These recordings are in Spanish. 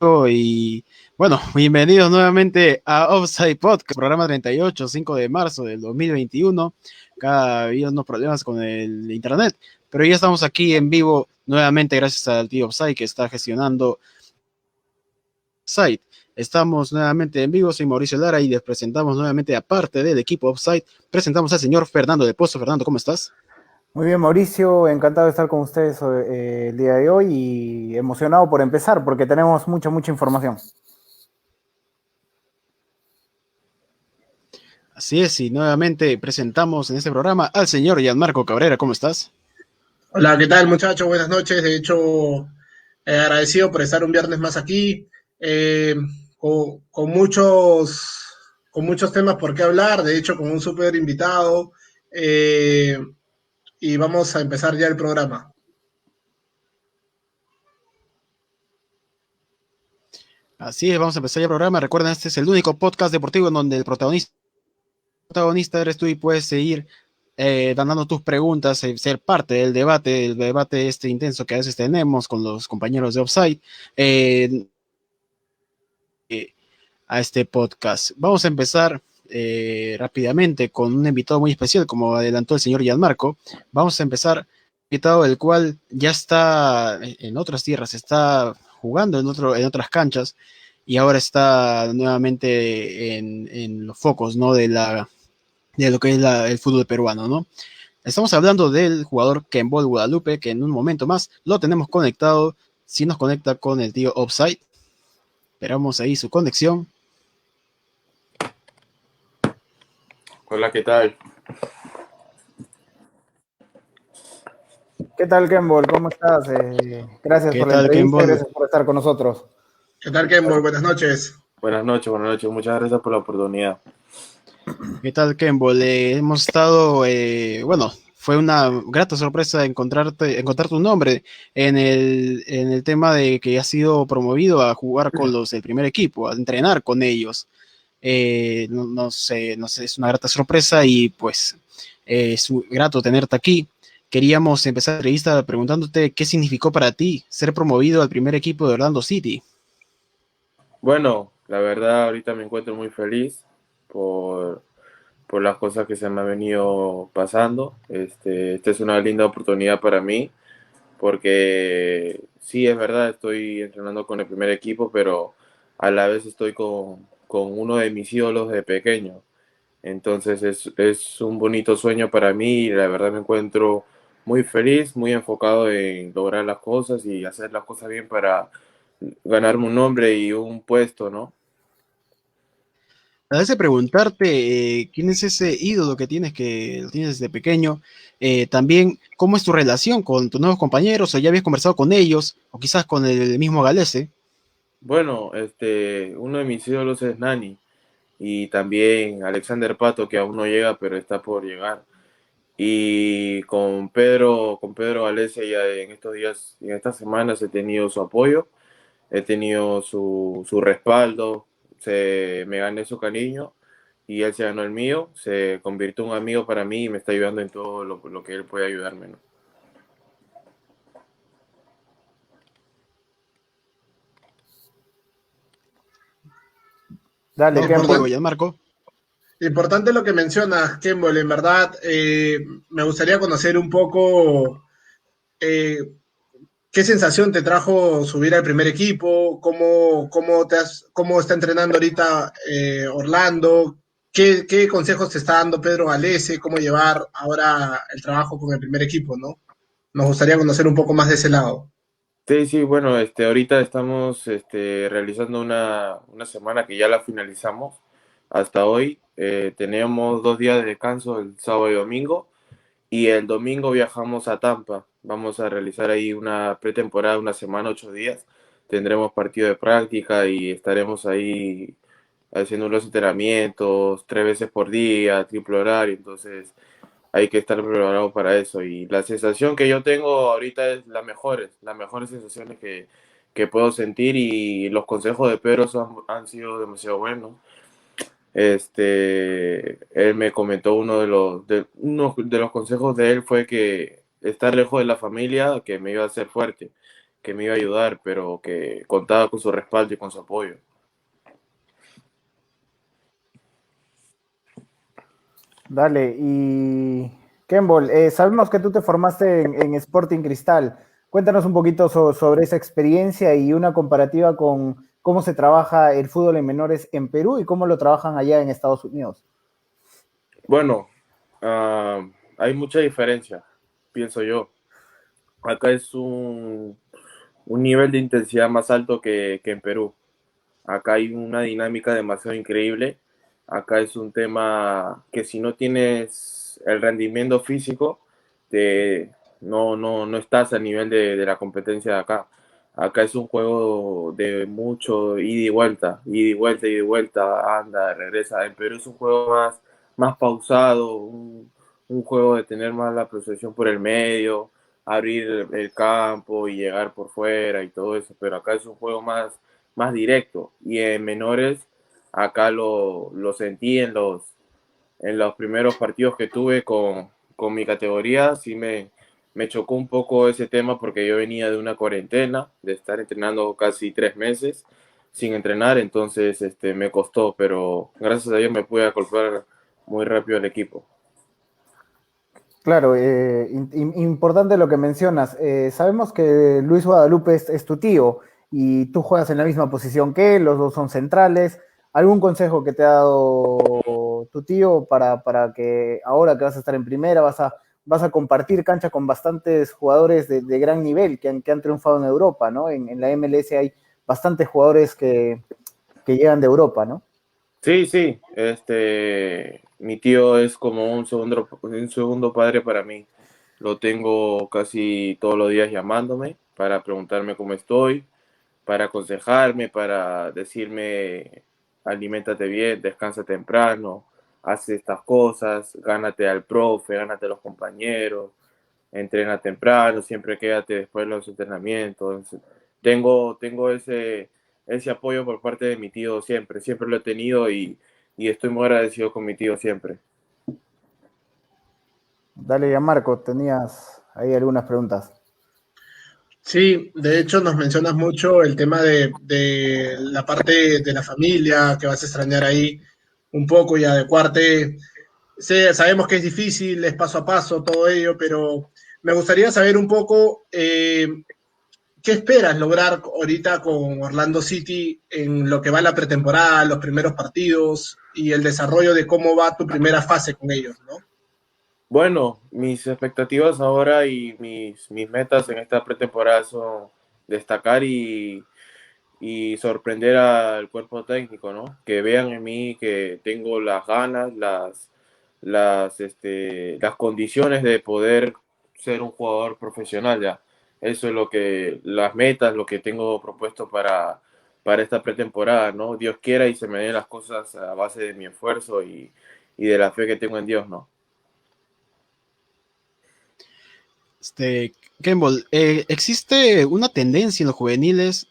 Y bueno, bienvenidos nuevamente a Offside Podcast, programa 38, 5 de marzo del 2021. Acá ha habido unos problemas con el internet, pero ya estamos aquí en vivo nuevamente gracias al tío Offside que está gestionando Offside. Estamos nuevamente en vivo, soy Mauricio Lara y les presentamos nuevamente, aparte del equipo Offside, presentamos al señor Fernando de Pozo. Fernando, ¿cómo estás? Muy bien, Mauricio, encantado de estar con ustedes el día de hoy y emocionado por empezar porque tenemos mucha información. Así es, y nuevamente presentamos en este programa al señor Gianmarco Cabrera. ¿Cómo estás? Hola, ¿qué tal, muchachos? Buenas noches. De hecho, agradecido por estar un viernes más aquí, eh, con muchos temas por qué hablar. De hecho, con un súper invitado. eh, y vamos a empezar ya el programa. Así es, vamos a empezar ya el programa. Recuerden, este es el único podcast deportivo en donde el protagonista eres tú y puedes seguir dando tus preguntas, ser parte del debate, el debate este intenso que a veces tenemos con los compañeros de Offside eh, a este podcast. Vamos a empezar rápidamente con un invitado muy especial, como adelantó el señor Gianmarco. Vamos a empezar invitado el cual ya está en otras tierras, está jugando en otras canchas y ahora está nuevamente en los focos, ¿no? De lo que es el fútbol peruano, ¿no? Estamos hablando del jugador Kembol Guadalupe, que en un momento más lo tenemos conectado. Si nos conecta con el tío Offside, esperamos ahí su conexión. Hola, ¿qué tal? ¿Qué tal, Kembol? ¿Cómo estás? Gracias por la entrevista, gracias por estar con nosotros. ¿Qué tal, Kembol? Buenas noches. Buenas noches. Muchas gracias por la oportunidad. ¿Qué tal, Kembol? Hemos estado, bueno, fue una grata sorpresa encontrar tu nombre en el tema de que has sido promovido a jugar con los del primer equipo, a entrenar con ellos. No sé, es una grata sorpresa y pues es grato tenerte aquí. Queríamos empezar la entrevista preguntándote qué significó para ti ser promovido al primer equipo de Orlando City. Bueno, la verdad ahorita me encuentro muy feliz por las cosas que se me han venido pasando. Esta es una linda oportunidad para mí porque sí, es verdad, estoy entrenando con el primer equipo, pero a la vez estoy con uno de mis ídolos de pequeño. Entonces es un bonito sueño para mí y la verdad me encuentro muy feliz, muy enfocado en lograr las cosas y hacer las cosas bien para ganarme un nombre y un puesto, ¿no? A veces preguntarte quién es ese ídolo que lo tienes desde pequeño, también cómo es tu relación con tus nuevos compañeros, o ya habías conversado con ellos, o quizás con el mismo Galese. Bueno, uno de mis ídolos es Nani y también Alexander Pato, que aún no llega, pero está por llegar. Y con Pedro Galese ya en estos días, en estas semanas he tenido su apoyo, he tenido su respaldo, me gané su cariño y él se ganó el mío, se convirtió en un amigo para mí y me está ayudando en todo lo que él puede ayudarme, ¿no? Dale, No, Kembol. Marco. Importante lo que mencionas, Kembol. En verdad, me gustaría conocer un poco eh, qué sensación te trajo subir al primer equipo, cómo está entrenando ahorita Orlando, qué consejos te está dando Pedro Galese, cómo llevar ahora el trabajo con el primer equipo, ¿no? Nos gustaría conocer un poco más de ese lado. Sí, bueno, ahorita estamos realizando una semana que ya la finalizamos hasta hoy. Tenemos 2 días de descanso, el sábado y domingo, y el domingo viajamos a Tampa. Vamos a realizar ahí una pretemporada, una semana, 8 días. Tendremos partido de práctica y estaremos ahí haciendo los entrenamientos 3 veces por día, triple horario. Entonces hay que estar preparado para eso. Y la sensación que yo tengo ahorita es las mejores sensaciones que puedo sentir y los consejos de Pedro han sido demasiado buenos. Él me comentó uno de los consejos de él fue que estar lejos de la familia, que me iba a hacer fuerte. que me iba a ayudar, pero que contaba con su respaldo y con su apoyo. Dale, y Kembol, sabemos que tú te formaste en Sporting Cristal. Cuéntanos un poquito sobre esa experiencia y una comparativa con cómo se trabaja el fútbol en menores en Perú y cómo lo trabajan allá en Estados Unidos. Bueno, hay mucha diferencia, pienso yo. Acá es un nivel de intensidad más alto que en Perú. Acá hay una dinámica demasiado increíble. Acá es un tema que si no tienes el rendimiento físico, te, no estás a nivel de la competencia de acá. Acá es un juego de mucho ida y vuelta, ida y vuelta, ida y vuelta, anda, regresa. En Perú es un juego más pausado, un juego de tener más la posesión por el medio, abrir el campo y llegar por fuera y todo eso. Pero acá es un juego más directo. Y en menores, acá lo sentí en los primeros partidos que tuve con mi categoría, sí me chocó un poco ese tema porque yo venía de una cuarentena, de estar entrenando casi 3 meses sin entrenar, entonces me costó, pero gracias a Dios me pude acoplar muy rápido al equipo. Claro, importante lo que mencionas. Sabemos que Luis Guadalupe es tu tío y tú juegas en la misma posición que él, los dos son centrales. ¿Algún consejo que te ha dado tu tío para que ahora que vas a estar en primera vas a compartir cancha con bastantes jugadores de gran nivel que han triunfado en Europa, ¿no? En la MLS hay bastantes jugadores que llegan de Europa, ¿no? Sí, sí, mi tío es como un segundo padre para mí. Lo tengo casi todos los días llamándome para preguntarme cómo estoy, para aconsejarme, para decirme, aliméntate bien, descansa temprano, haz estas cosas, gánate al profe, gánate a los compañeros, entrena temprano, siempre quédate después de los entrenamientos. Tengo ese apoyo por parte de mi tío siempre, siempre lo he tenido y estoy muy agradecido con mi tío siempre. Dale, ya Marco, tenías ahí algunas preguntas. Sí, de hecho nos mencionas mucho el tema de la parte de la familia, que vas a extrañar ahí un poco y adecuarte. Sí, sabemos que es difícil, es paso a paso todo ello, pero me gustaría saber un poco qué esperas lograr ahorita con Orlando City en lo que va la pretemporada, los primeros partidos y el desarrollo de cómo va tu primera fase con ellos, ¿no? Bueno, mis expectativas ahora y mis metas en esta pretemporada son destacar y sorprender al cuerpo técnico, ¿no? Que vean en mí que tengo las ganas, las condiciones de poder ser un jugador profesional ya. Eso es las metas, lo que tengo propuesto para esta pretemporada, ¿no? Dios quiera y se me den las cosas a base de mi esfuerzo y de la fe que tengo en Dios, ¿no? Este, Kemball, existe una tendencia en los juveniles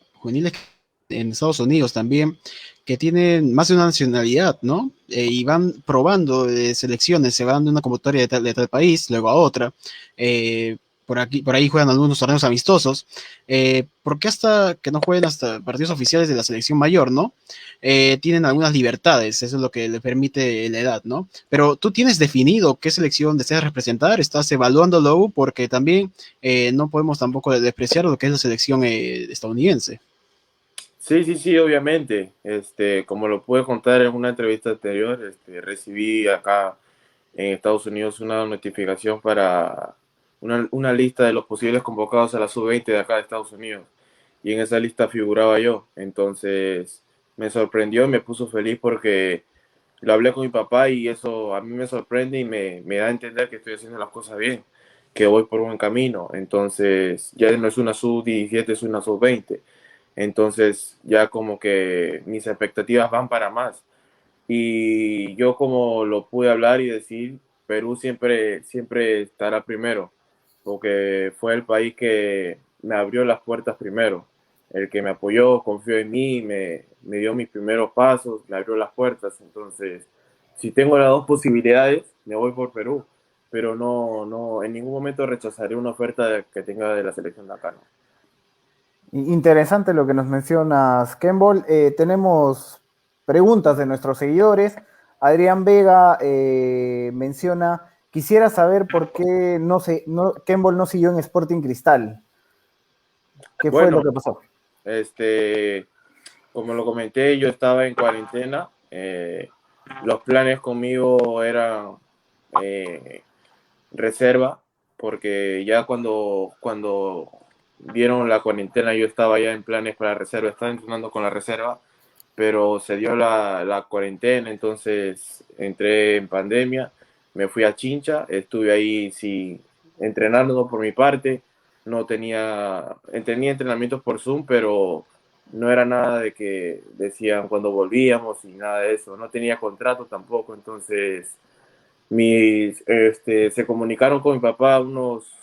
en Estados Unidos también, que tienen más de una nacionalidad, ¿no? Y van probando selecciones, se van de una convocatoria de tal país, luego a otra. Por ahí juegan algunos torneos amistosos. ¿Por qué hasta que no jueguen hasta partidos oficiales de la selección mayor, ¿no? Tienen algunas libertades, eso es lo que le permite la edad, ¿no? Pero tú tienes definido qué selección deseas representar, estás evaluándolo porque también no podemos tampoco despreciar lo que es la selección estadounidense. Sí, sí, sí, obviamente. Como lo pude contar en una entrevista anterior, recibí acá en Estados Unidos una notificación para una lista de los posibles convocados a la sub-20 de acá de Estados Unidos. Y en esa lista figuraba yo. Entonces me sorprendió y me puso feliz porque lo hablé con mi papá y eso a mí me sorprende y me da a entender que estoy haciendo las cosas bien, que voy por buen camino. Entonces ya no es una sub-17, es una sub-20. Entonces ya como que mis expectativas van para más. Y yo como lo pude hablar y decir, Perú siempre estará primero, porque fue el país que me abrió las puertas primero, el que me apoyó, confió en mí, me dio mis primeros pasos, me abrió las puertas. Entonces, si tengo las dos posibilidades, me voy por Perú, pero no, en ningún momento rechazaré una oferta que tenga de la selección de acá, ¿no? Interesante lo que nos mencionas, Kembol. Tenemos preguntas de nuestros seguidores. Adrián Vega menciona, quisiera saber por qué Kembol no siguió en Sporting Cristal. ¿Qué fue Bueno, lo que pasó? como lo comenté, yo estaba en cuarentena. Los planes conmigo eran reserva, porque ya cuando dieron la cuarentena yo estaba ya en planes para reserva, estaba entrenando con la reserva, pero se dio la cuarentena, entonces entré en pandemia, me fui a Chincha, estuve ahí sí, entrenando por mi parte, no tenía entrenamientos por Zoom, pero no era nada de que decían cuando volvíamos y nada de eso, no tenía contrato tampoco, entonces se comunicaron con mi papá unos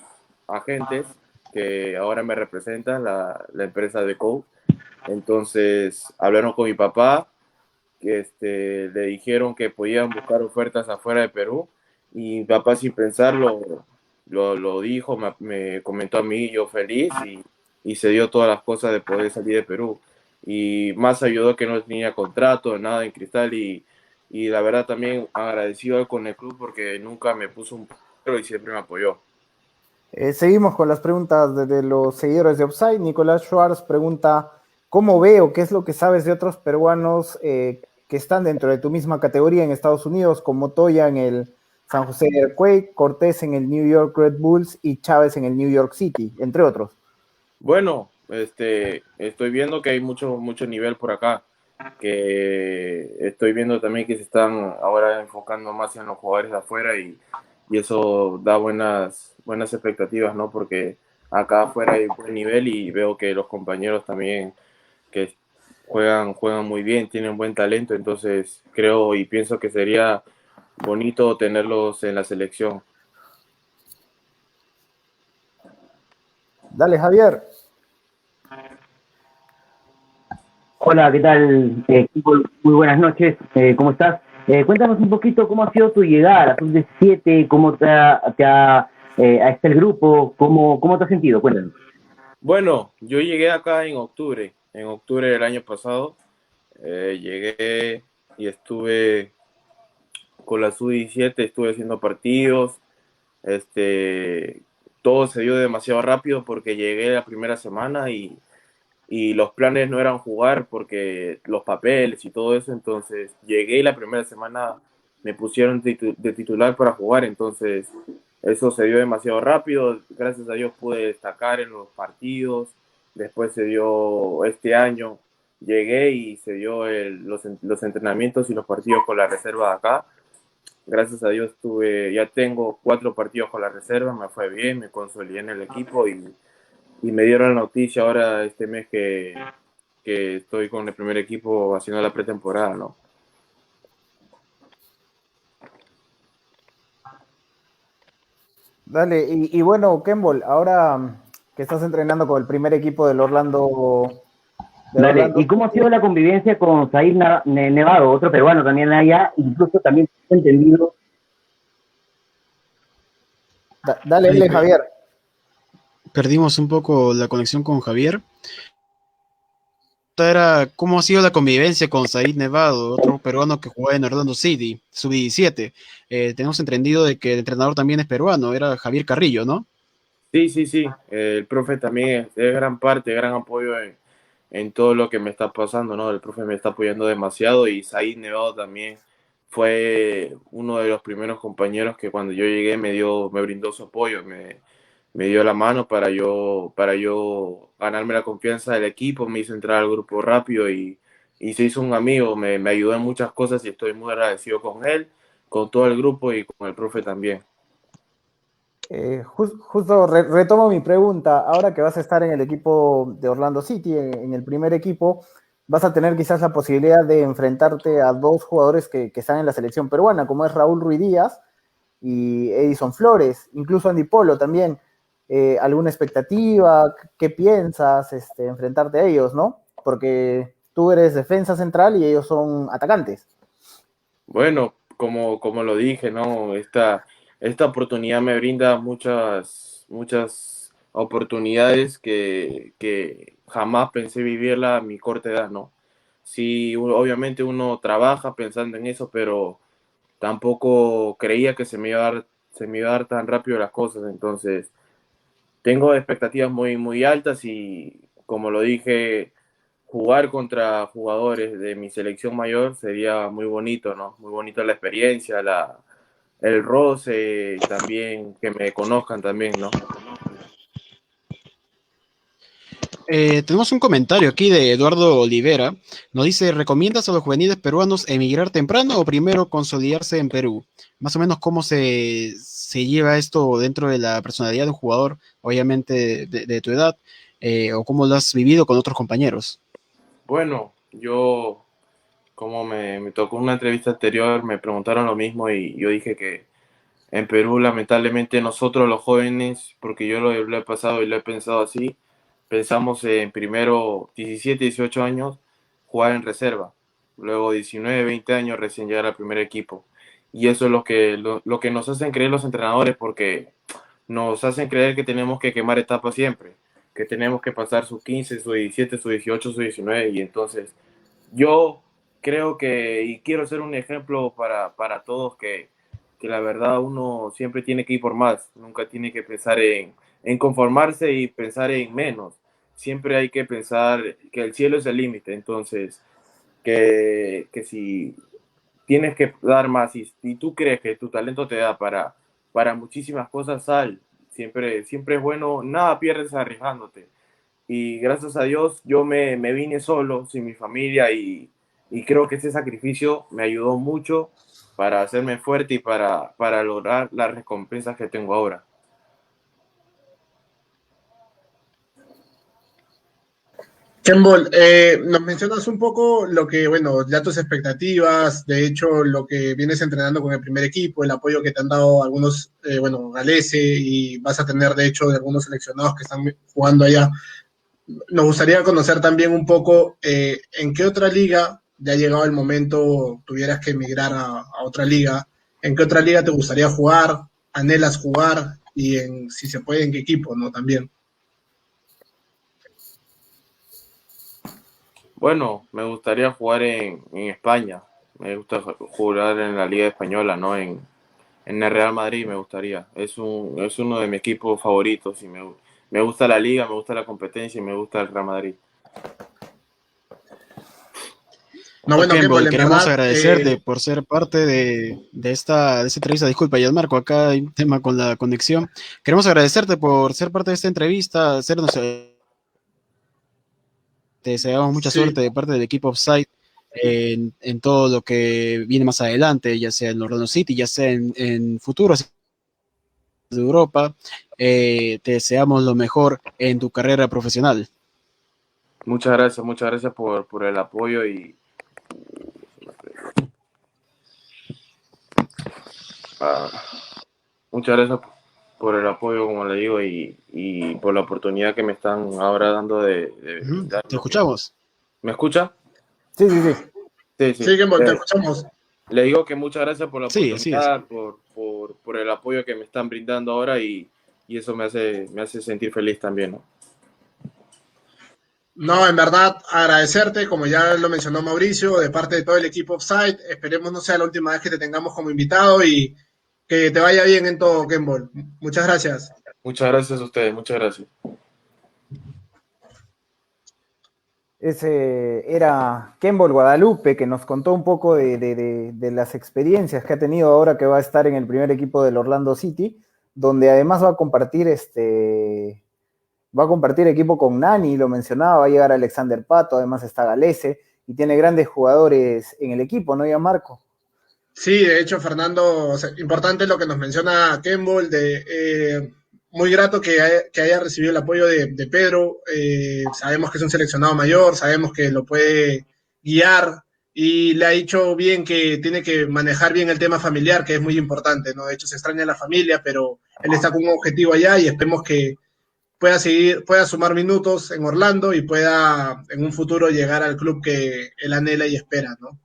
agentes que ahora me representan, la empresa de Code. Entonces hablaron con mi papá, que le dijeron que podían buscar ofertas afuera de Perú. Y mi papá, sin pensarlo, lo dijo, me comentó a mí, yo feliz, y se dio todas las cosas de poder salir de Perú. Y más ayudó que no tenía contrato, nada en Cristal, y la verdad también agradecido con el club porque nunca me puso un pero y siempre me apoyó. Seguimos con las preguntas de los seguidores de Offside. Nicolás Schwartz pregunta, ¿cómo veo? ¿Qué es lo que sabes de otros peruanos que están dentro de tu misma categoría en Estados Unidos, como Toya en el San José Earthquake, Cortés en el New York Red Bulls y Chávez en el New York City, entre otros? Bueno, estoy viendo que hay mucho nivel por acá, que estoy viendo también que se están ahora enfocando más en los jugadores de afuera y eso da buenas expectativas, ¿no? Porque acá afuera hay buen nivel y veo que los compañeros también que juegan muy bien, tienen buen talento, entonces creo y pienso que sería bonito tenerlos en la selección. Dale, Javier. Hola, ¿qué tal? Muy buenas noches, ¿cómo estás? Cuéntanos un poquito cómo ha sido tu llegada a la Sub-17, cómo a este el grupo, cómo te has sentido, cuéntanos. Bueno, yo llegué acá en octubre del año pasado. Llegué y estuve con la Sub-17, estuve haciendo partidos. Este, todo se dio demasiado rápido porque llegué la primera semana y los planes no eran jugar porque los papeles y todo eso. Entonces llegué y la primera semana me pusieron de titular para jugar. Entonces eso se dio demasiado rápido. Gracias a Dios pude destacar en los partidos. Después se dio este año. Llegué y se dio los entrenamientos y los partidos con la reserva de acá. Gracias a Dios ya tengo 4 partidos con la reserva, me fue bien, me consolidé en el equipo y me dieron la noticia ahora este mes que estoy con el primer equipo haciendo la pretemporada, ¿no? Dale, y bueno, Kembol, ahora que estás entrenando con el primer equipo del Dale, Orlando ¿y cómo ha sido City, la convivencia con Said Nevado, otro peruano también allá, incluso también entendido? dale, Ahí dale, Javier. perdimos un poco la conexión con Javier. Era cómo ha sido la convivencia con Said Nevado, otro peruano que jugaba en Orlando City, sub-17. Tenemos entendido de que el entrenador también es peruano, era Javier Carrillo, ¿no? Sí, el profe también es gran parte, gran apoyo en todo lo que me está pasando, ¿no? El profe me está apoyando demasiado y Said Nevado también fue uno de los primeros compañeros que cuando yo llegué me brindó su apoyo, me dio la mano para yo ganarme la confianza del equipo, me hizo entrar al grupo rápido y se hizo un amigo, me ayudó en muchas cosas y estoy muy agradecido con él, con todo el grupo y con el profe también. Justo retomo mi pregunta. Ahora que vas a estar en el equipo de Orlando City, en el primer equipo, vas a tener quizás la posibilidad de enfrentarte a dos jugadores que están en la selección peruana, como es Raúl Ruiz Díaz y Edison Flores, incluso Andy Polo también. ¿Alguna expectativa? ¿Qué piensas enfrentarte a ellos, no? Porque tú eres defensa central y ellos son atacantes. Bueno, como lo dije, ¿no? Esta oportunidad me brinda muchas oportunidades jamás pensé vivirla a mi corta edad, ¿no? Sí, obviamente uno trabaja pensando en eso, pero tampoco creía que se me iba a dar tan rápido las cosas. Entonces, tengo expectativas muy, muy altas y, como lo dije, jugar contra jugadores de mi selección mayor sería muy bonito, ¿no? Muy bonito la experiencia, el roce, y también que me conozcan también, ¿no? Tenemos un comentario aquí de Eduardo Olivera. Nos dice, ¿recomiendas a los juveniles peruanos emigrar temprano o primero consolidarse en Perú? Más o menos cómo se lleva esto dentro de la personalidad de un jugador, obviamente de tu edad, o cómo lo has vivido con otros compañeros. Bueno, yo, como me tocó una entrevista anterior, me preguntaron lo mismo y yo dije que en Perú, lamentablemente, nosotros los jóvenes, porque yo lo he pasado y lo he pensado así, pensamos en primero 17, 18 años jugar en reserva, luego 19, 20 años recién llegar al primer equipo. Y eso es lo que nos hacen creer los entrenadores, porque nos hacen creer que tenemos que quemar etapas siempre, que tenemos que pasar sus 15, sus 17, sus 18, sus 19. Y entonces yo creo que, y quiero ser un ejemplo para todos, que la verdad uno siempre tiene que ir por más, nunca tiene que pensar en conformarse y pensar en menos. Siempre hay que pensar que el cielo es el límite. Entonces, que si tienes que dar más y tú crees que tu talento te da para muchísimas cosas, sal. Siempre, siempre es bueno, nada pierdes arriesgándote. Y gracias a Dios yo me vine solo, sin mi familia, y creo que ese sacrificio me ayudó mucho para hacerme fuerte y para lograr las recompensas que tengo ahora. Kembol, nos mencionas un poco lo que, bueno, ya tus expectativas, de hecho, lo que vienes entrenando con el primer equipo, el apoyo que te han dado algunos, bueno, Galese, y vas a tener, de hecho, de algunos seleccionados que están jugando allá. Nos gustaría conocer también un poco en qué otra liga, ya ha llegado el momento, tuvieras que emigrar a otra liga, en qué otra liga te gustaría jugar, anhelas jugar, y en, si se puede, en qué equipo, ¿no? También. Bueno, me gustaría jugar en España, me gusta jugar en la Liga Española, ¿no? En el Real Madrid me gustaría. Es uno de mis equipos favoritos y me gusta la liga, me gusta la competencia y me gusta el Real Madrid. No, Ok, bueno, Kembol, en queremos verdad, agradecerte por ser parte de esta entrevista. Disculpa, Marco, acá hay un tema con la conexión. Queremos agradecerte por ser parte de esta entrevista, hacernos, te deseamos mucha sí. suerte de parte del equipo Offside en todo lo que viene más adelante, ya sea en Orlando City, ya sea en futuros de Europa. Te deseamos lo mejor en tu carrera profesional. Muchas gracias por el apoyo y uh, muchas gracias por el apoyo, como le digo, y por la oportunidad que me están ahora dando de brindar Te lo que... escuchamos. ¿Me escucha? Sí, sí, sí. Sí, Sí, sí. Kembol, te escuchamos. Le digo que muchas gracias por la Sí, así es. oportunidad, por el apoyo que me están brindando ahora y eso me hace sentir feliz también, ¿no? No, en verdad, agradecerte, como ya lo mencionó Mauricio, de parte de todo el equipo Offside. Esperemos no sea la última vez que te tengamos como invitado y que te vaya bien en todo, Kembol. Muchas gracias. Muchas gracias a ustedes, muchas gracias. Ese era Kembol Guadalupe, que nos contó un poco de las experiencias que ha tenido ahora que va a estar en el primer equipo del Orlando City, donde además va a compartir equipo con Nani, lo mencionaba, va a llegar Alexander Pato, además está Galese, y tiene grandes jugadores en el equipo, ¿no, ya Marco? Sí, de hecho, Fernando, o sea, importante lo que nos menciona Kembol, muy grato que haya recibido el apoyo de Pedro. Sabemos que es un seleccionado mayor, sabemos que lo puede guiar y le ha dicho bien que tiene que manejar bien el tema familiar, que es muy importante, ¿no? De hecho, se extraña la familia, pero él está con un objetivo allá y esperemos que pueda seguir, pueda sumar minutos en Orlando y pueda en un futuro llegar al club que él anhela y espera, ¿no?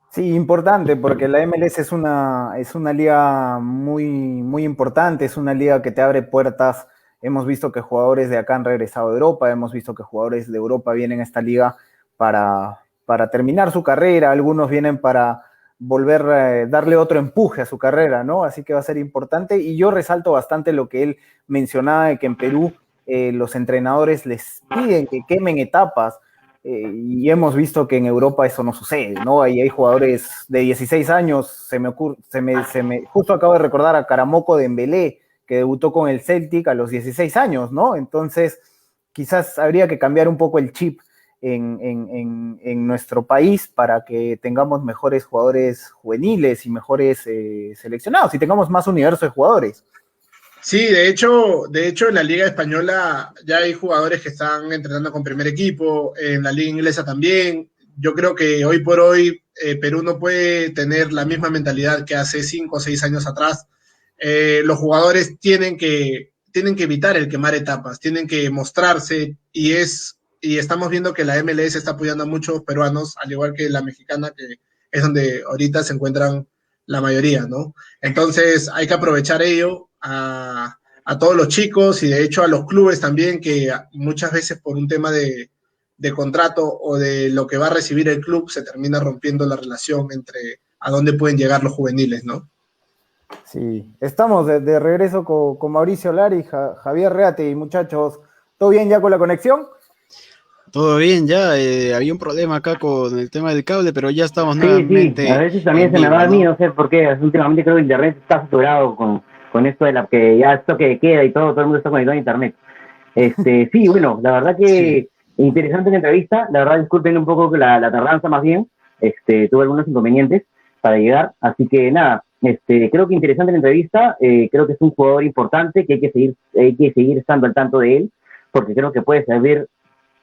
Sí, importante, porque la MLS es una liga muy, muy importante, es una liga que te abre puertas Hemos visto que jugadores de acá han regresado a Europa, hemos visto que jugadores de Europa vienen a esta liga para terminar su carrera, algunos vienen para volver a darle otro empuje a su carrera, ¿no? Así que va a ser importante. Y yo resalto bastante lo que él mencionaba de que en Perú los entrenadores les piden que quemen etapas, y hemos visto que en Europa eso no sucede, ¿no? Ahí hay jugadores de 16 años, justo acabo de recordar a Karamoko Dembélé, que debutó con el Celtic a los 16 años, ¿no? Entonces, quizás habría que cambiar un poco el chip en nuestro país para que tengamos mejores jugadores juveniles y mejores seleccionados y tengamos más universo de jugadores. Sí, de hecho en la Liga Española ya hay jugadores que están entrenando con primer equipo, en la Liga Inglesa también. Yo creo que hoy por hoy Perú no puede tener la misma mentalidad que hace 5 o 6 años atrás. Los jugadores tienen que evitar el quemar etapas, tienen que mostrarse y estamos viendo que la MLS está apoyando a muchos peruanos, al igual que la mexicana, que es donde ahorita se encuentran la mayoría, ¿no? Entonces hay que aprovechar ello a todos los chicos y de hecho a los clubes también, que muchas veces por un tema de contrato o de lo que va a recibir el club se termina rompiendo la relación entre a dónde pueden llegar los juveniles, ¿no? Sí, estamos de regreso con Mauricio Lari, Javier Reate y muchachos, ¿todo bien ya con la conexión? Todo bien, ya había un problema acá con el tema del cable, pero ya estamos Sí, nuevamente. sí, a veces también se me va a mí, no sé por qué, últimamente creo que internet está saturado con esto de la que ya esto que queda y todo el mundo está conectado a internet. Sí, bueno, la verdad que interesante la entrevista, la verdad disculpen un poco la tardanza más bien, tuve algunos inconvenientes para llegar, así que nada, creo que interesante la entrevista, creo que es un jugador importante que hay que seguir estando al tanto de él, porque creo que puede servir,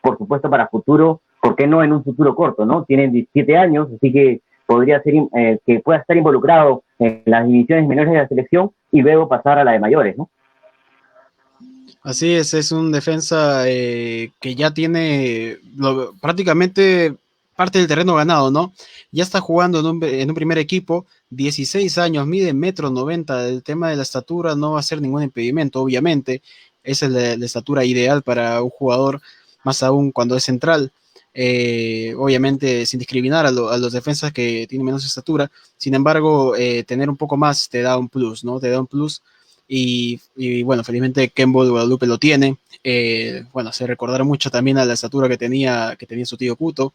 por supuesto, para futuro, ¿por qué no en un futuro corto, no? Tiene 17 años, así que podría ser que pueda estar involucrado en las divisiones menores de la selección y luego pasar a la de mayores, ¿no? Así es un defensa que ya tiene prácticamente parte del terreno ganado, ¿no? Ya está jugando en un primer equipo, 16 años, mide 1,90 m, el tema de la estatura no va a ser ningún impedimento, obviamente, esa es la estatura ideal para un jugador, más aún cuando es central, obviamente sin discriminar a los defensas que tienen menos estatura, sin embargo, tener un poco más te da un plus, ¿no? Te da un plus. Y bueno, felizmente Kembo de Guadalupe lo tiene. Bueno, se recordará mucho también a la estatura que tenía su tío Cuto.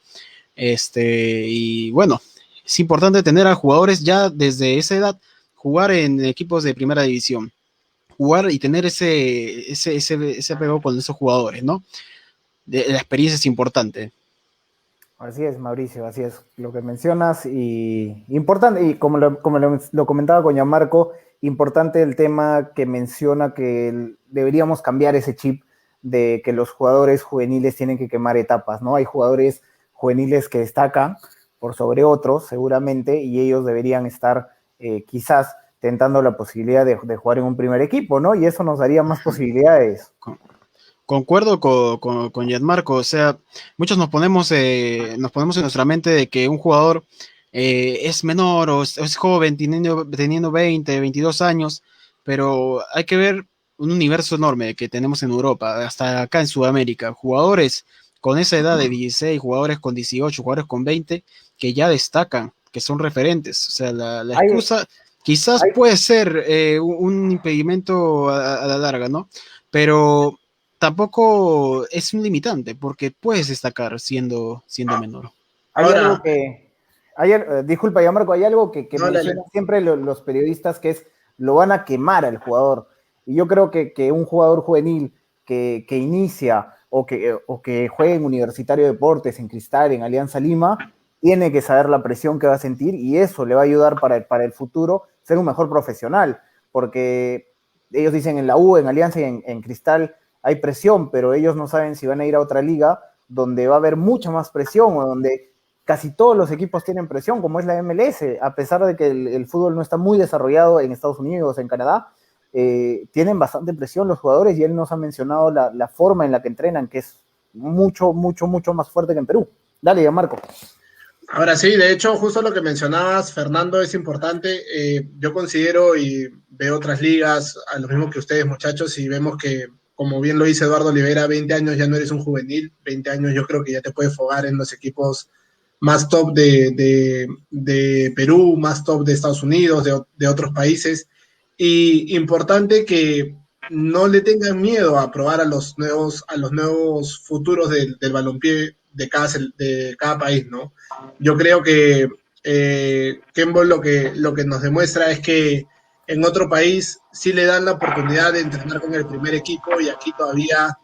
Y bueno, es importante tener a jugadores ya desde esa edad, jugar en equipos de primera división, jugar y tener ese apego con esos jugadores, ¿no? La experiencia es importante. Así es, Mauricio, así es lo que mencionas, y importante, y como lo comentaba con Gianmarco, importante el tema que menciona que deberíamos cambiar ese chip de que los jugadores juveniles tienen que quemar etapas, ¿no? Hay jugadores juveniles que destacan por sobre otros, seguramente, y ellos deberían estar quizás tentando la posibilidad de jugar en un primer equipo, ¿no? Y eso nos daría más posibilidades. Concuerdo con Gianmarco, o sea, muchos nos ponemos en nuestra mente de que un jugador es menor o es joven, teniendo 20, 22 años, pero hay que ver un universo enorme que tenemos en Europa, hasta acá en Sudamérica, jugadores con esa edad de 16, jugadores con 18, jugadores con 20, que ya destacan, que son referentes, o sea, la excusa quizás puede ser un impedimento a la larga, ¿no? Pero tampoco es un limitante, porque puedes destacar siendo menor. Hay algo que, disculpa, ya Marco, hay algo que no, mencionan siempre los periodistas, que es lo van a quemar al jugador. Y yo creo que un jugador juvenil que inicia o que juegue en Universitario de Deportes, en Cristal, en Alianza Lima, tiene que saber la presión que va a sentir, y eso le va a ayudar para el futuro ser un mejor profesional, porque ellos dicen en la U, en Alianza y en Cristal hay presión, pero ellos no saben si van a ir a otra liga donde va a haber mucha más presión, o donde casi todos los equipos tienen presión, como es la MLS, a pesar de que el fútbol no está muy desarrollado en Estados Unidos, en Canadá, tienen bastante presión los jugadores, y él nos ha mencionado la forma en la que entrenan, que es mucho, mucho, mucho más fuerte que en Perú. Dale, ya Marco. Ahora sí, de hecho, justo lo que mencionabas, Fernando, es importante. Yo considero y veo otras ligas, a lo mismo que ustedes, muchachos, y vemos que como bien lo dice Eduardo Olivera, 20 años ya no eres un juvenil, 20 años yo creo que ya te puedes fogar en los equipos más top de Perú, más top de Estados Unidos, de otros países. Y importante que no le tengan miedo a probar a los nuevos futuros del balompié de cada país, ¿no? Yo creo que Kemble lo que nos demuestra es que en otro país sí le dan la oportunidad de entrenar con el primer equipo y aquí todavía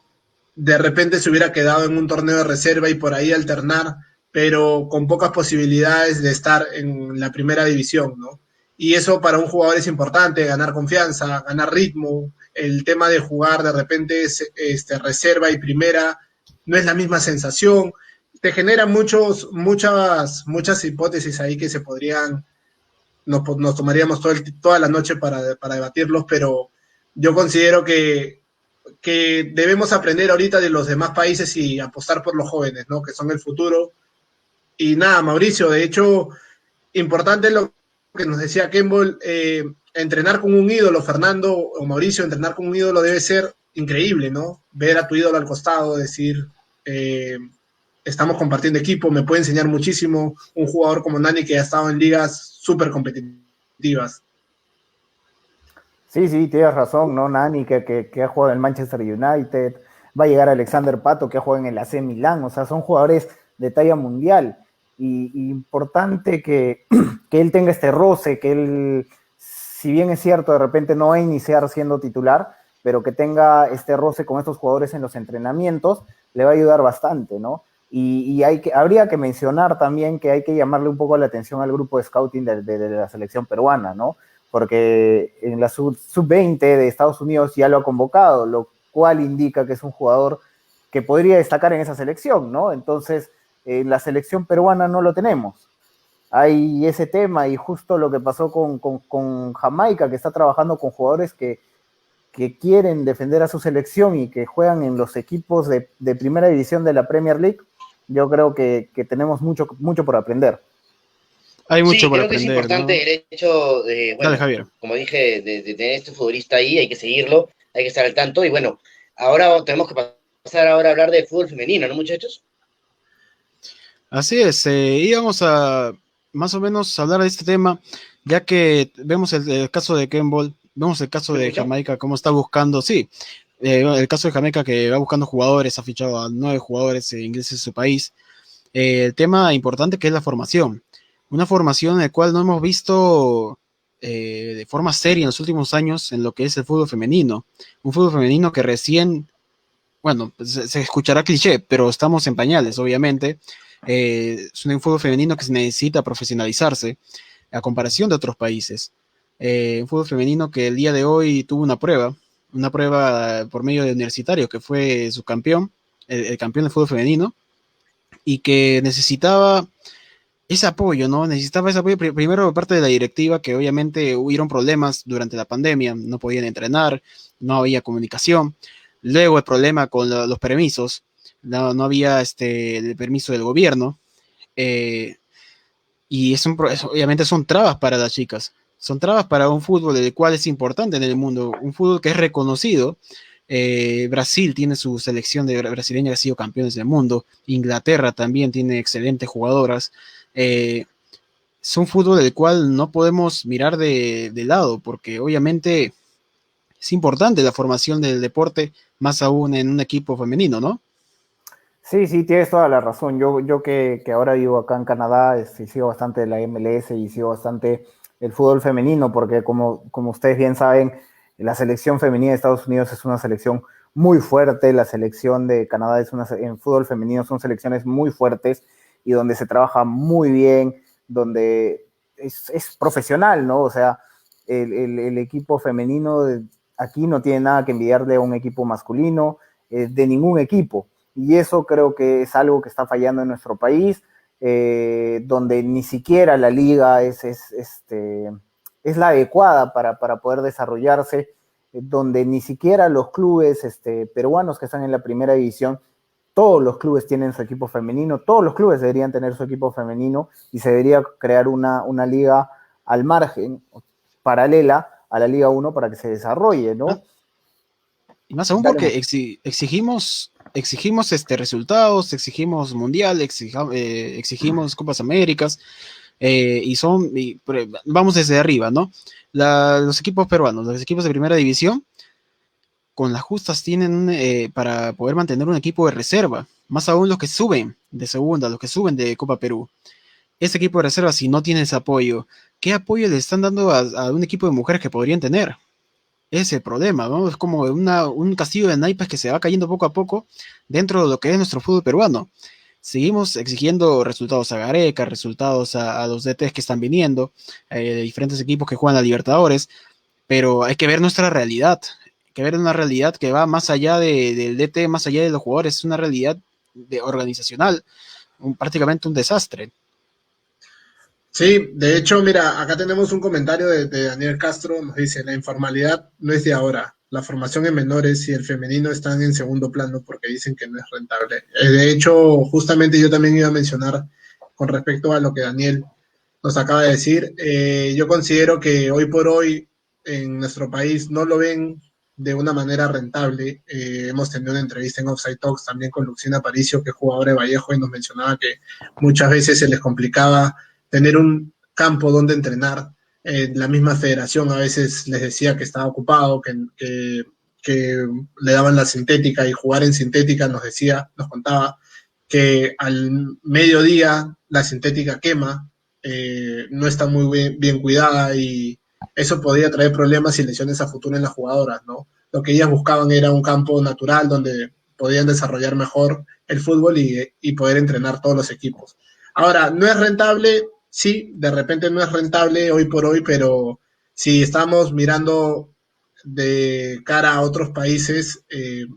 de repente se hubiera quedado en un torneo de reserva y por ahí alternar, pero con pocas posibilidades de estar en la primera división, ¿no? Y eso para un jugador es importante, ganar confianza, ganar ritmo, el tema de jugar de repente es, reserva y primera, no es la misma sensación, te genera muchas hipótesis ahí que se podrían, nos tomaríamos toda la noche para debatirlos, pero yo considero que debemos aprender ahorita de los demás países y apostar por los jóvenes, ¿no? Que son el futuro. Y nada, Mauricio, de hecho, importante lo que nos decía Kemble, entrenar con un ídolo, Fernando o Mauricio, entrenar con un ídolo debe ser increíble, ¿no? Ver a tu ídolo al costado, decir, estamos compartiendo equipo, me puede enseñar muchísimo un jugador como Nani que ha estado en ligas súper competitivas. Sí, sí, tienes razón, ¿no? Nani, que ha jugado en el Manchester United, va a llegar Alexander Pato, que ha jugado en el AC Milán, o sea, son jugadores de talla mundial. Y importante que, que él tenga este roce, que él, si bien es cierto, de repente no va a iniciar siendo titular, pero que tenga este roce con estos jugadores en los entrenamientos, le va a ayudar bastante, ¿no? Y habría que mencionar también que hay que llamarle un poco la atención al grupo de scouting de la selección peruana, ¿no? Porque en la sub-20 de Estados Unidos ya lo ha convocado, lo cual indica que es un jugador que podría destacar en esa selección, ¿no? Entonces, en la selección peruana no lo tenemos. Hay ese tema y justo lo que pasó con Jamaica, que está trabajando con jugadores que quieren defender a su selección y que juegan en los equipos de primera división de la Premier League, yo creo que tenemos mucho por aprender. Hay mucho Sí, por creo que es aprender, importante ¿no? el hecho de, Dale, bueno, Javier. como dije, de tener este futbolista ahí, hay que seguirlo, hay que estar al tanto. Y bueno, ahora tenemos que pasar ahora a hablar de fútbol femenino, ¿no, muchachos? Así es, íbamos a más o menos hablar de este tema, ya que vemos el caso de Kemble, vemos el caso ¿Me de escuchan? Jamaica, cómo está buscando, sí, el caso de Jamaica que va buscando jugadores, ha fichado a 9 jugadores ingleses en su país. El tema importante que es la formación, una formación en la cual no hemos visto de forma seria en los últimos años en lo que es el fútbol femenino, un fútbol femenino que recién, bueno, se escuchará cliché, pero estamos en pañales, obviamente. Es un fútbol femenino que se necesita profesionalizarse a comparación de otros países. Un fútbol femenino que el día de hoy tuvo una prueba por medio de Universitario, que fue su campeón, el campeón del fútbol femenino, y que necesitaba ese apoyo, ¿no? Necesitaba ese apoyo primero por parte de la directiva, que obviamente hubieron problemas durante la pandemia, no podían entrenar, no había comunicación. Luego el problema con los permisos, no había el permiso del gobierno. Y obviamente son trabas para las chicas, son trabas para un fútbol el cual es importante en el mundo, un fútbol que es reconocido. Brasil tiene su selección de brasileñas que ha sido campeones del mundo, Inglaterra también tiene excelentes jugadoras. Es un fútbol del cual no podemos mirar de lado, porque obviamente es importante la formación del deporte, más aún en un equipo femenino, ¿no? Sí, sí, tienes toda la razón. Yo que ahora vivo acá en Canadá, sigo bastante la MLS y sigo bastante el fútbol femenino, porque como ustedes bien saben, la selección femenina de Estados Unidos es una selección muy fuerte, la selección de Canadá en fútbol femenino son selecciones muy fuertes y donde se trabaja muy bien, donde es profesional, ¿no? O sea, el equipo femenino aquí no tiene nada que envidiarle a un equipo masculino, de ningún equipo. Y eso creo que es algo que está fallando en nuestro país, donde ni siquiera la liga es la adecuada para poder desarrollarse, donde ni siquiera los clubes peruanos que están en la primera división, todos los clubes tienen su equipo femenino, todos los clubes deberían tener su equipo femenino y se debería crear una liga al margen, paralela a la Liga 1 para que se desarrolle, ¿no? Y más aún Dale, porque exigimos resultados, exigimos mundial, exigimos Copas Américas, vamos desde arriba, ¿no? Los equipos peruanos, los equipos de primera división, con las justas tienen para poder mantener un equipo de reserva, más aún los que suben de segunda, los que suben de Copa Perú. Ese equipo de reserva, si no tiene ese apoyo, ¿qué apoyo le están dando a un equipo de mujeres que podrían tener? Ese es el problema, ¿no? Es como un castillo de naipes que se va cayendo poco a poco dentro de lo que es nuestro fútbol peruano. Seguimos exigiendo resultados a Gareca, resultados a los DTs que están viniendo, de diferentes equipos que juegan a Libertadores, pero hay que ver nuestra realidad, hay que ver una realidad que va más allá del DT, más allá de los jugadores, es una realidad organizacional, prácticamente un desastre. Sí, de hecho, mira, acá tenemos un comentario de Daniel Castro, nos dice, la informalidad no es de ahora, la formación en menores y el femenino están en segundo plano porque dicen que no es rentable. De hecho, justamente yo también iba a mencionar con respecto a lo que Daniel nos acaba de decir, yo considero que hoy por hoy en nuestro país no lo ven de una manera rentable. Hemos tenido una entrevista en Offside Talks también con Luciana Aparicio, que es jugadora de Vallejo, y nos mencionaba que muchas veces se les complicaba tener un campo donde entrenar. La misma federación a veces les decía que estaba ocupado, que le daban la sintética, y jugar en sintética nos contaba que al mediodía la sintética quema, no está muy bien cuidada, y eso podría traer problemas y lesiones a futuro en las jugadoras, ¿no? Lo que ellas buscaban era un campo natural donde podían desarrollar mejor el fútbol y poder entrenar todos los equipos. Ahora, ¿no es rentable? Sí, de repente no es rentable hoy por hoy, pero si estamos mirando de cara a otros países,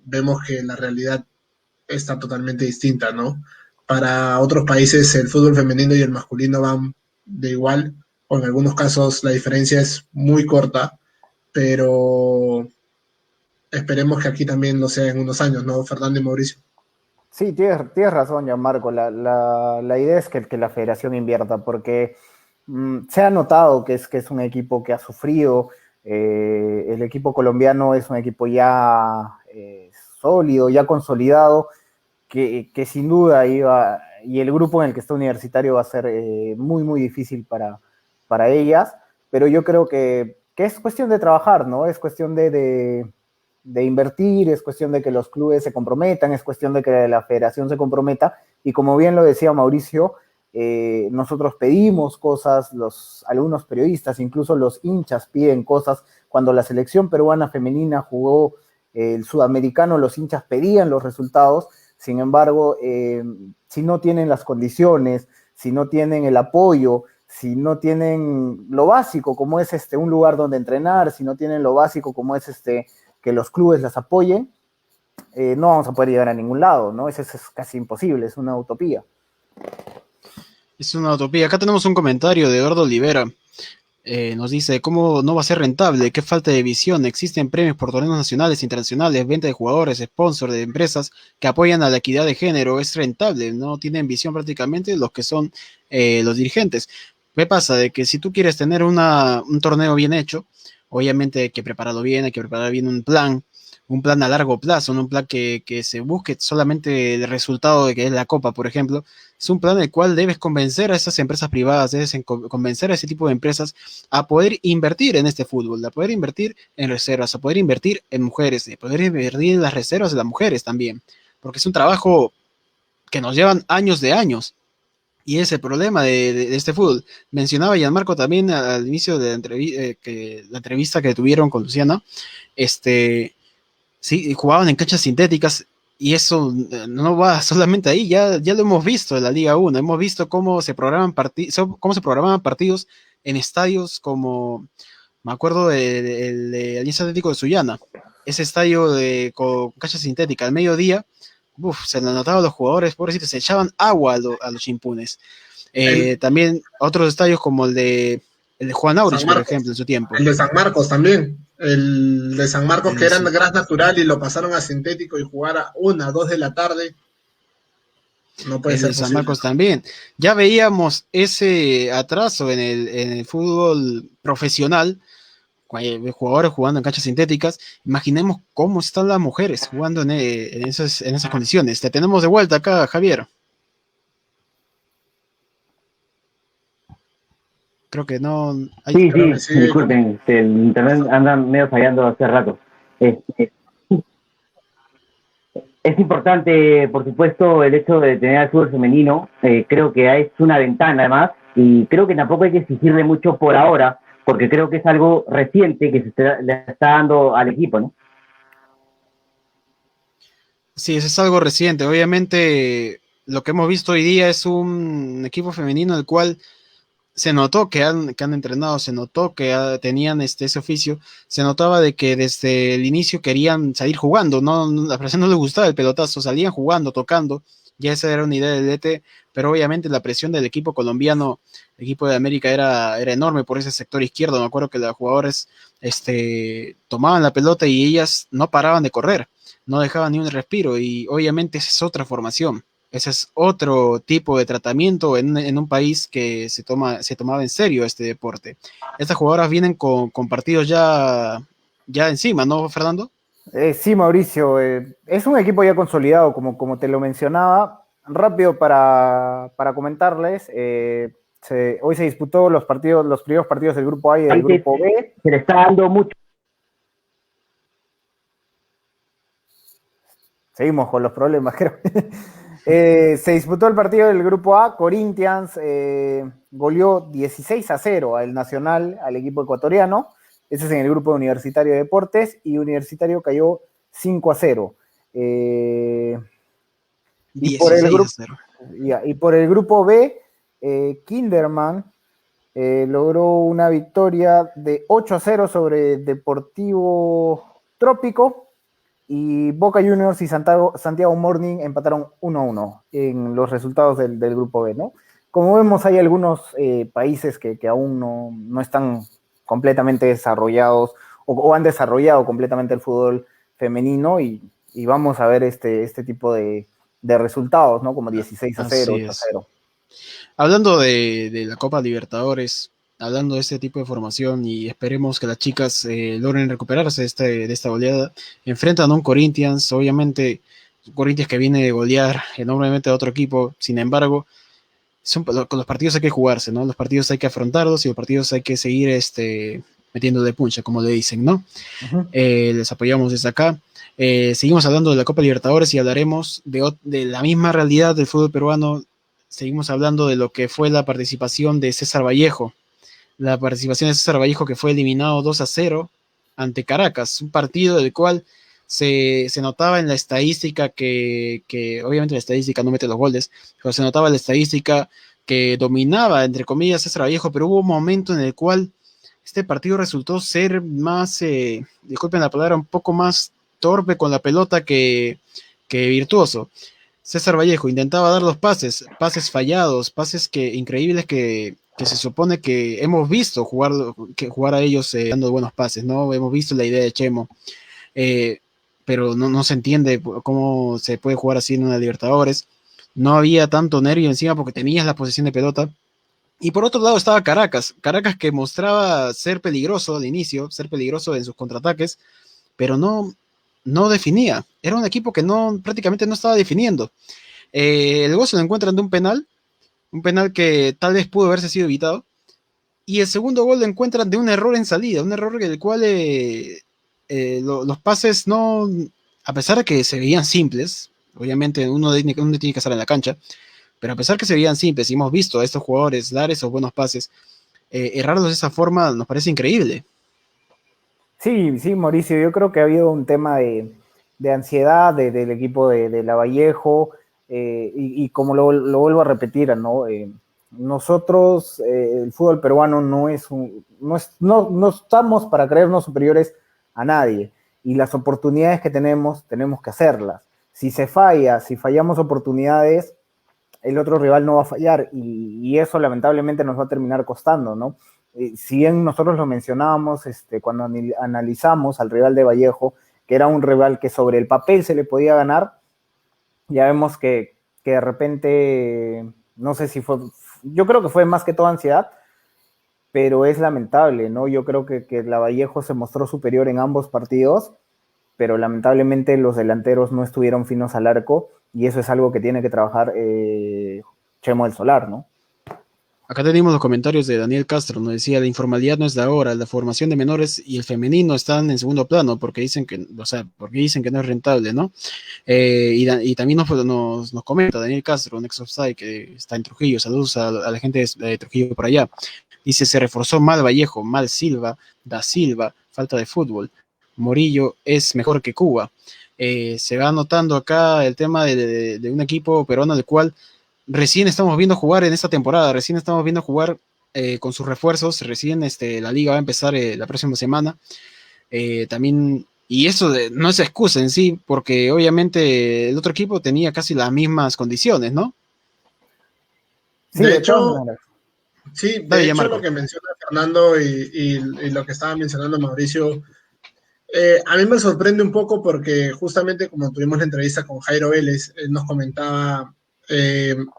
vemos que la realidad está totalmente distinta, ¿no? Para otros países el fútbol femenino y el masculino van de igual, o en algunos casos la diferencia es muy corta, pero esperemos que aquí también lo sea en unos años, ¿no, Fernando y Mauricio? Sí, tienes razón, Gianmarco. La idea es que la federación invierta, porque se ha notado que es un equipo que ha sufrido. El equipo colombiano es un equipo ya sólido, ya consolidado, que sin duda iba, y el grupo en el que está Universitario va a ser muy, muy difícil para ellas, pero yo creo que es cuestión de trabajar, ¿no? Es cuestión de invertir, es cuestión de que los clubes se comprometan, es cuestión de que la federación se comprometa, y como bien lo decía Mauricio, nosotros pedimos cosas, algunos periodistas, incluso los hinchas piden cosas. Cuando la selección peruana femenina jugó el sudamericano, los hinchas pedían los resultados. Sin embargo, si no tienen las condiciones, si no tienen el apoyo, si no tienen lo básico como es un lugar donde entrenar, si no tienen lo básico como es que los clubes las apoyen, no vamos a poder llegar a ningún lado, ¿no? Eso es casi imposible, es una utopía. Es una utopía. Acá tenemos un comentario de Eduardo Olivera. Nos dice, ¿cómo no va a ser rentable? ¿Qué falta de visión? Existen premios por torneos nacionales, internacionales, venta de jugadores, sponsor de empresas que apoyan a la equidad de género. Es rentable, no tienen visión prácticamente los que son los dirigentes. ¿Qué pasa? De que si tú quieres tener un torneo bien hecho, obviamente hay que prepararlo bien, hay que preparar bien un plan a largo plazo, no un plan que se busque solamente el resultado de que es la Copa, por ejemplo. Es un plan en el cual debes convencer a esas empresas privadas, debes convencer a ese tipo de empresas a poder invertir en este fútbol, a poder invertir en reservas, a poder invertir en mujeres, a poder invertir en las reservas de las mujeres también, porque es un trabajo que nos llevan años de años. Y ese es el problema de este fútbol. Mencionaba Gianmarco también al inicio de la entrevista que tuvieron con Luciana, sí, jugaban en canchas sintéticas, y eso no va solamente ahí, ya lo hemos visto en la Liga 1, hemos visto cómo se programaban partidos en estadios como, me acuerdo de Alianza Atlético de Sullana, ese estadio con canchas sintéticas al mediodía, se le notaba a los jugadores, pobrecitos, se echaban agua a los chimpunes. También otros estadios como el de Juan Aurich, por ejemplo, en su tiempo. El de San Marcos también. El de San Marcos, que era gras natural y lo pasaron a sintético, y jugar a 1, 2 de la tarde. No puede ser posible. San Marcos también. Ya veíamos ese atraso en el fútbol profesional jugadores jugando en canchas sintéticas. Imaginemos cómo están las mujeres jugando en esas condiciones. Te tenemos de vuelta acá, Javier. Creo que no hay... Sí, Creo que sí. disculpen, el internet anda medio fallando hace rato. Este, es importante, por supuesto, el hecho de tener al fútbol femenino. Creo que es una ventana, además, y creo que tampoco hay que exigirle mucho por ahora, porque creo que es algo reciente que le está dando al equipo, ¿no? Sí, eso es algo reciente. Obviamente, lo que hemos visto hoy día es un equipo femenino el cual se notó que han entrenado, se notó que tenían ese oficio, se notaba de que desde el inicio querían salir jugando, a la presión no les gustaba el pelotazo, salían jugando, tocando, ya esa era una idea del DT, pero obviamente la presión del equipo colombiano, el equipo de América era enorme por ese sector izquierdo. Me acuerdo que los jugadores tomaban la pelota y ellas no paraban de correr, no dejaban ni un respiro, y obviamente esa es otra formación. Ese es otro tipo de tratamiento en un país que se tomaba en serio este deporte. Estas jugadoras vienen con partidos ya encima, ¿no, Fernando? Sí, Mauricio, es un equipo ya consolidado, como te lo mencionaba. Rápido para comentarles, hoy se disputó los primeros partidos del grupo A y del grupo B. Se le está dando mucho. Seguimos con los problemas, creo. Se disputó el partido del grupo A. Corinthians goleó 16-0 al Nacional, al equipo ecuatoriano. Ese es en el grupo de Universitario de Deportes, y Universitario cayó 5-0. Y por el grupo B, Kinderman logró una victoria de 8-0 sobre Deportivo Trópico, y Boca Juniors y Santiago Morning empataron 1-1 en los resultados del grupo B, ¿no? Como vemos, hay algunos países que aún no están completamente desarrollados o han desarrollado completamente el fútbol femenino, y vamos a ver este tipo de resultados, ¿no? Como 16-0, 8-0. Hablando de la Copa Libertadores, hablando de este tipo de formación, y esperemos que las chicas logren recuperarse de esta goleada, enfrentan a un Corinthians, obviamente un Corinthians que viene de golear enormemente a otro equipo. Sin embargo, con los partidos hay que jugarse, ¿no? Los partidos hay que afrontarlos, y los partidos hay que seguir metiendo de puncha, como le dicen, ¿no? Uh-huh. Les apoyamos desde acá. Seguimos hablando de la Copa Libertadores y hablaremos de la misma realidad del fútbol peruano. Seguimos hablando de lo que fue la participación de César Vallejo. La participación de César Vallejo, que fue eliminado 2-0 ante Caracas. Un partido del cual se notaba en la estadística que obviamente la estadística no mete los goles, pero se notaba en la estadística que dominaba, entre comillas, César Vallejo, pero hubo un momento en el cual este partido resultó ser más, disculpen la palabra, un poco más torpe con la pelota que virtuoso. César Vallejo intentaba dar los pases fallados, pases increíbles que se supone que hemos visto jugar a ellos dando buenos pases, ¿no? Hemos visto la idea de Chemo, pero no se entiende cómo se puede jugar así en una Libertadores. No había tanto nervio encima porque tenías la posesión de pelota. Y por otro lado estaba Caracas que mostraba ser peligroso al inicio, ser peligroso en sus contraataques, pero no definía. Era un equipo que prácticamente no estaba definiendo. El gol se lo encuentran de un penal que tal vez pudo haberse sido evitado, y el segundo gol lo encuentran de un error en salida, un error del cual los pases no, a pesar de que se veían simples, obviamente uno tiene que estar en la cancha, pero a pesar que se veían simples y hemos visto a estos jugadores dar esos buenos pases, errarlos de esa forma nos parece increíble. Sí, Mauricio, yo creo que ha habido un tema de ansiedad del equipo de Lavallejo, y como lo vuelvo a repetir, ¿no? Nosotros, el fútbol peruano no estamos para creernos superiores a nadie, y las oportunidades que tenemos que hacerlas. Si fallamos oportunidades, el otro rival no va a fallar, y eso lamentablemente nos va a terminar costando, ¿no? Si bien nosotros lo mencionábamos cuando analizamos al rival de Vallejo, que era un rival que sobre el papel se le podía ganar, ya vemos que de repente, no sé si fue, yo creo que fue más que toda ansiedad, pero es lamentable, ¿no? Yo creo que Lavallejo se mostró superior en ambos partidos, pero lamentablemente los delanteros no estuvieron finos al arco y eso es algo que tiene que trabajar Chemo del Solar, ¿no? Acá tenemos los comentarios de Daniel Castro, nos decía, la informalidad no es de ahora, la formación de menores y el femenino están en segundo plano porque dicen que, o sea, porque dicen que no es rentable, ¿no? Y también nos comenta Daniel Castro, un ex offside que está en Trujillo, saludos a la gente de Trujillo por allá. Dice, se reforzó mal Vallejo, mal Silva, Da Silva, falta de fútbol. Morillo es mejor que Cuba. Se va notando acá el tema de un equipo peruano del cual recién estamos viendo jugar en esta temporada, recién estamos viendo jugar con sus refuerzos, recién la liga va a empezar la próxima semana. También, y eso no es excusa en sí, porque obviamente el otro equipo tenía casi las mismas condiciones, ¿no? Sí, De de todas hecho, maneras. sí, Dale, de ya, hecho Marco. lo que menciona Fernando y lo que estaba mencionando Mauricio, a mí me sorprende un poco porque justamente como tuvimos la entrevista con Jairo Vélez, él nos comentaba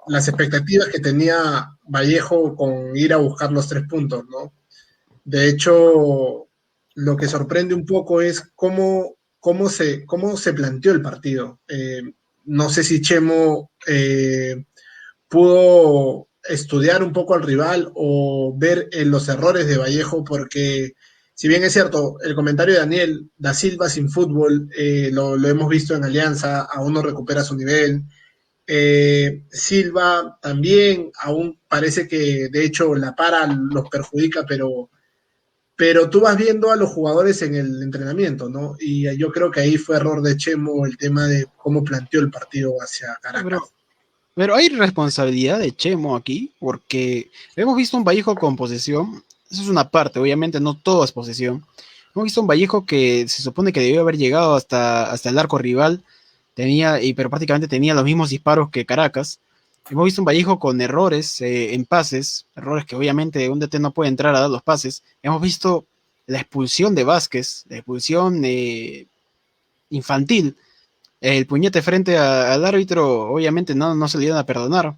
las expectativas que tenía Vallejo con ir a buscar los 3 puntos, ¿no? De hecho, lo que sorprende un poco es cómo se planteó el partido. No sé si Chemo pudo estudiar un poco al rival o ver los errores de Vallejo, porque si bien es cierto, el comentario de Daniel da Silva sin fútbol, lo hemos visto en Alianza, aún no recupera su nivel. Silva también, aún parece que de hecho la para los perjudica, pero tú vas viendo a los jugadores en el entrenamiento, ¿no? Y yo creo que ahí fue error de Chemo el tema de cómo planteó el partido hacia Pero, Caracas. pero hay responsabilidad de Chemo aquí, porque hemos visto un Vallejo con posesión, eso es una parte, obviamente no todo es posesión. Hemos visto un Vallejo que se supone que debió haber llegado hasta el arco rival, pero prácticamente tenía los mismos disparos que Caracas. Hemos visto un Vallejo con errores en pases, errores que obviamente un DT no puede entrar a dar los pases. Hemos visto la expulsión de Vázquez, la expulsión infantil, el puñete frente al árbitro, obviamente no se le iban a perdonar.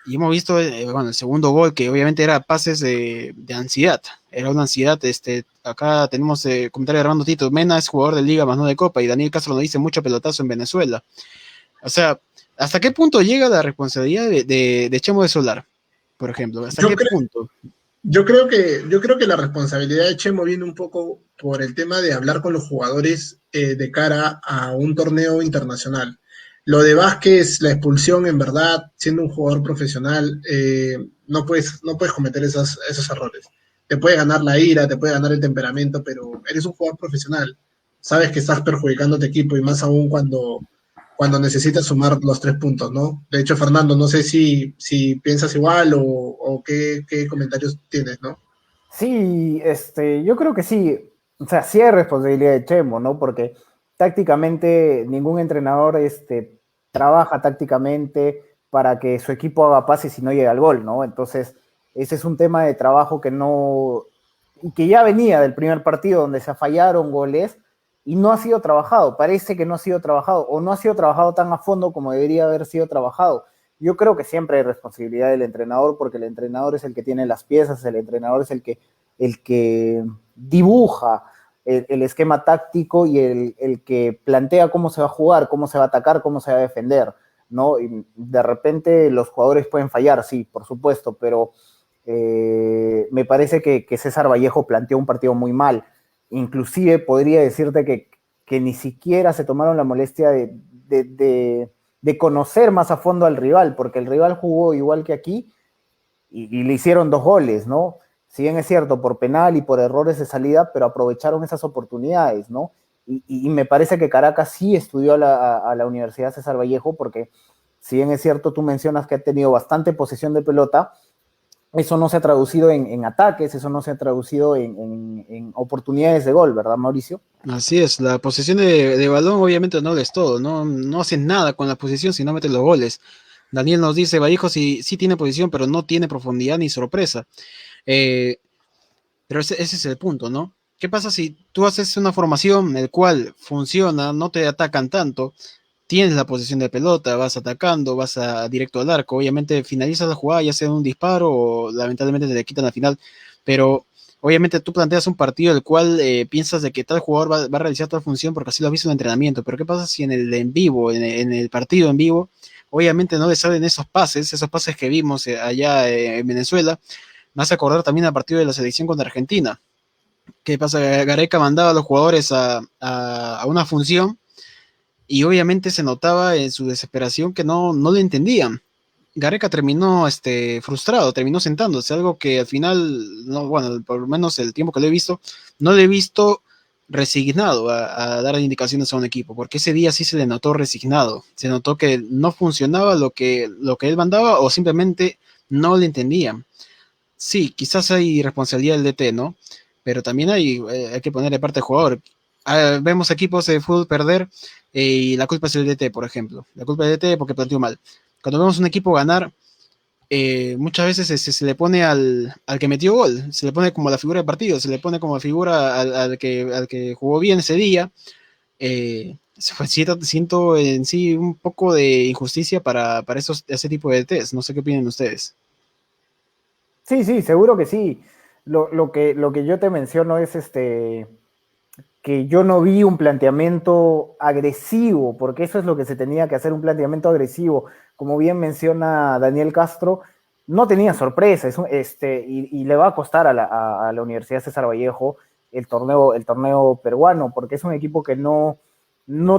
Y hemos visto bueno, el segundo gol, que obviamente era pases de ansiedad. Era una ansiedad. Acá tenemos comentario de Armando Tito. Mena es jugador de Liga más no de Copa. Y Daniel Castro nos dice mucho pelotazo en Venezuela. O sea, ¿hasta qué punto llega la responsabilidad de Chemo de Solar? Por ejemplo, ¿hasta Yo qué creo, punto? yo creo que la responsabilidad de Chemo viene un poco por el tema de hablar con los jugadores de cara a un torneo internacional. Lo de Vázquez, la expulsión, en verdad, siendo un jugador profesional, no puedes cometer esos errores. Te puede ganar la ira, te puede ganar el temperamento, pero eres un jugador profesional. Sabes que estás perjudicando a tu equipo y más aún cuando necesitas sumar los 3 puntos, ¿no? De hecho, Fernando, no sé si piensas igual o qué comentarios tienes, ¿no? Sí, yo creo que sí. O sea, sí hay responsabilidad de Chemo, ¿no? Porque tácticamente ningún entrenador trabaja tácticamente para que su equipo haga pases y no llegue al gol, ¿no? Entonces, ese es un tema de trabajo que no, y que ya venía del primer partido donde se fallaron goles y no ha sido trabajado. Parece que no ha sido trabajado o no ha sido trabajado tan a fondo como debería haber sido trabajado. Yo creo que siempre hay responsabilidad del entrenador porque el entrenador es el que tiene las piezas, el entrenador es el que dibuja el esquema táctico y el que plantea cómo se va a jugar, cómo se va a atacar, cómo se va a defender, ¿no? Y de repente los jugadores pueden fallar, sí, por supuesto, pero me parece que César Vallejo planteó un partido muy mal. Inclusive podría decirte que ni siquiera se tomaron la molestia de conocer más a fondo al rival, porque el rival jugó igual que aquí y le hicieron 2 goles, ¿no? Si bien es cierto, por penal y por errores de salida, pero aprovecharon esas oportunidades, ¿no? Y me parece que Caracas sí estudió a la Universidad César Vallejo, porque si bien es cierto, tú mencionas que ha tenido bastante posesión de pelota, eso no se ha traducido en ataques, eso no se ha traducido en oportunidades de gol, ¿verdad, Mauricio? Así es, la posesión de balón obviamente no es todo, no hacen nada con la posesión si no meten los goles. Daniel nos dice, Vallejo sí tiene posición, pero no tiene profundidad ni sorpresa. Eh, pero ese es el punto, ¿no? ¿Qué pasa si tú haces una formación en la cual funciona, no te atacan tanto, tienes la posición de pelota, vas atacando, vas directo al arco, obviamente finalizas la jugada, ya sea un disparo o lamentablemente te le quitan al final, pero obviamente tú planteas un partido del cual piensas de que tal jugador va a realizar tal función porque así lo has visto en el entrenamiento, pero ¿qué pasa si en el en vivo, en el partido en vivo, obviamente no le salen esos pases que vimos allá en Venezuela? Me hace acordar también al partido de la selección contra Argentina. ¿Qué pasa? Gareca mandaba a los jugadores a una función y obviamente se notaba en su desesperación que no le entendían. Gareca terminó frustrado, terminó sentándose, algo que al final, no, bueno, por lo menos el tiempo que lo he visto, no le he visto resignado a dar indicaciones a un equipo, porque ese día sí se le notó resignado, se notó que no funcionaba lo que él mandaba o simplemente no le entendían. Sí, quizás hay responsabilidad del DT, ¿no? Pero también hay que ponerle parte al jugador. Vemos equipos de fútbol perder y la culpa es del DT, por ejemplo. La culpa es del DT porque planteó mal. Cuando vemos un equipo ganar, muchas veces se le pone al que metió gol, se le pone como la figura de partido, se le pone como figura al que jugó bien ese día. Siento en sí un poco de injusticia para ese tipo de DTs. No sé qué opinan ustedes. Sí, sí, seguro que sí. Lo que yo te menciono es que yo no vi un planteamiento agresivo, porque eso es lo que se tenía que hacer, un planteamiento agresivo. Como bien menciona Daniel Castro, no tenía sorpresa, y le va a costar a la Universidad César Vallejo el torneo peruano, porque es un equipo que no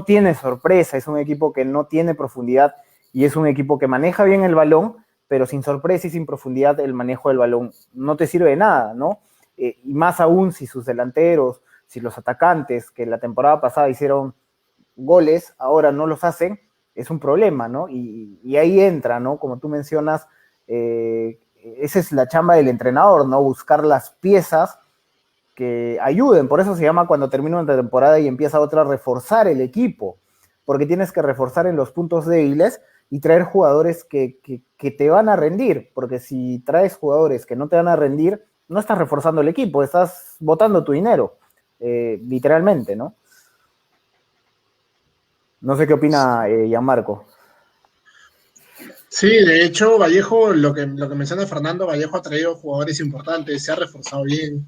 tiene sorpresa, es un equipo que no tiene profundidad y es un equipo que maneja bien el balón, pero sin sorpresa y sin profundidad el manejo del balón no te sirve de nada, ¿no? Y más aún si sus delanteros, si los atacantes que la temporada pasada hicieron goles, ahora no los hacen, es un problema, ¿no? Y ahí entra, ¿no? Como tú mencionas, esa es la chamba del entrenador, ¿no? Buscar las piezas que ayuden, por eso se llama cuando termina una temporada y empieza otra, reforzar el equipo, porque tienes que reforzar en los puntos débiles y traer jugadores que te van a rendir, porque si traes jugadores que no te van a rendir, no estás reforzando el equipo, estás botando tu dinero, literalmente, ¿no? No sé qué opina Gianmarco. Sí, de hecho, Vallejo, lo que menciona Fernando, Vallejo ha traído jugadores importantes, se ha reforzado bien,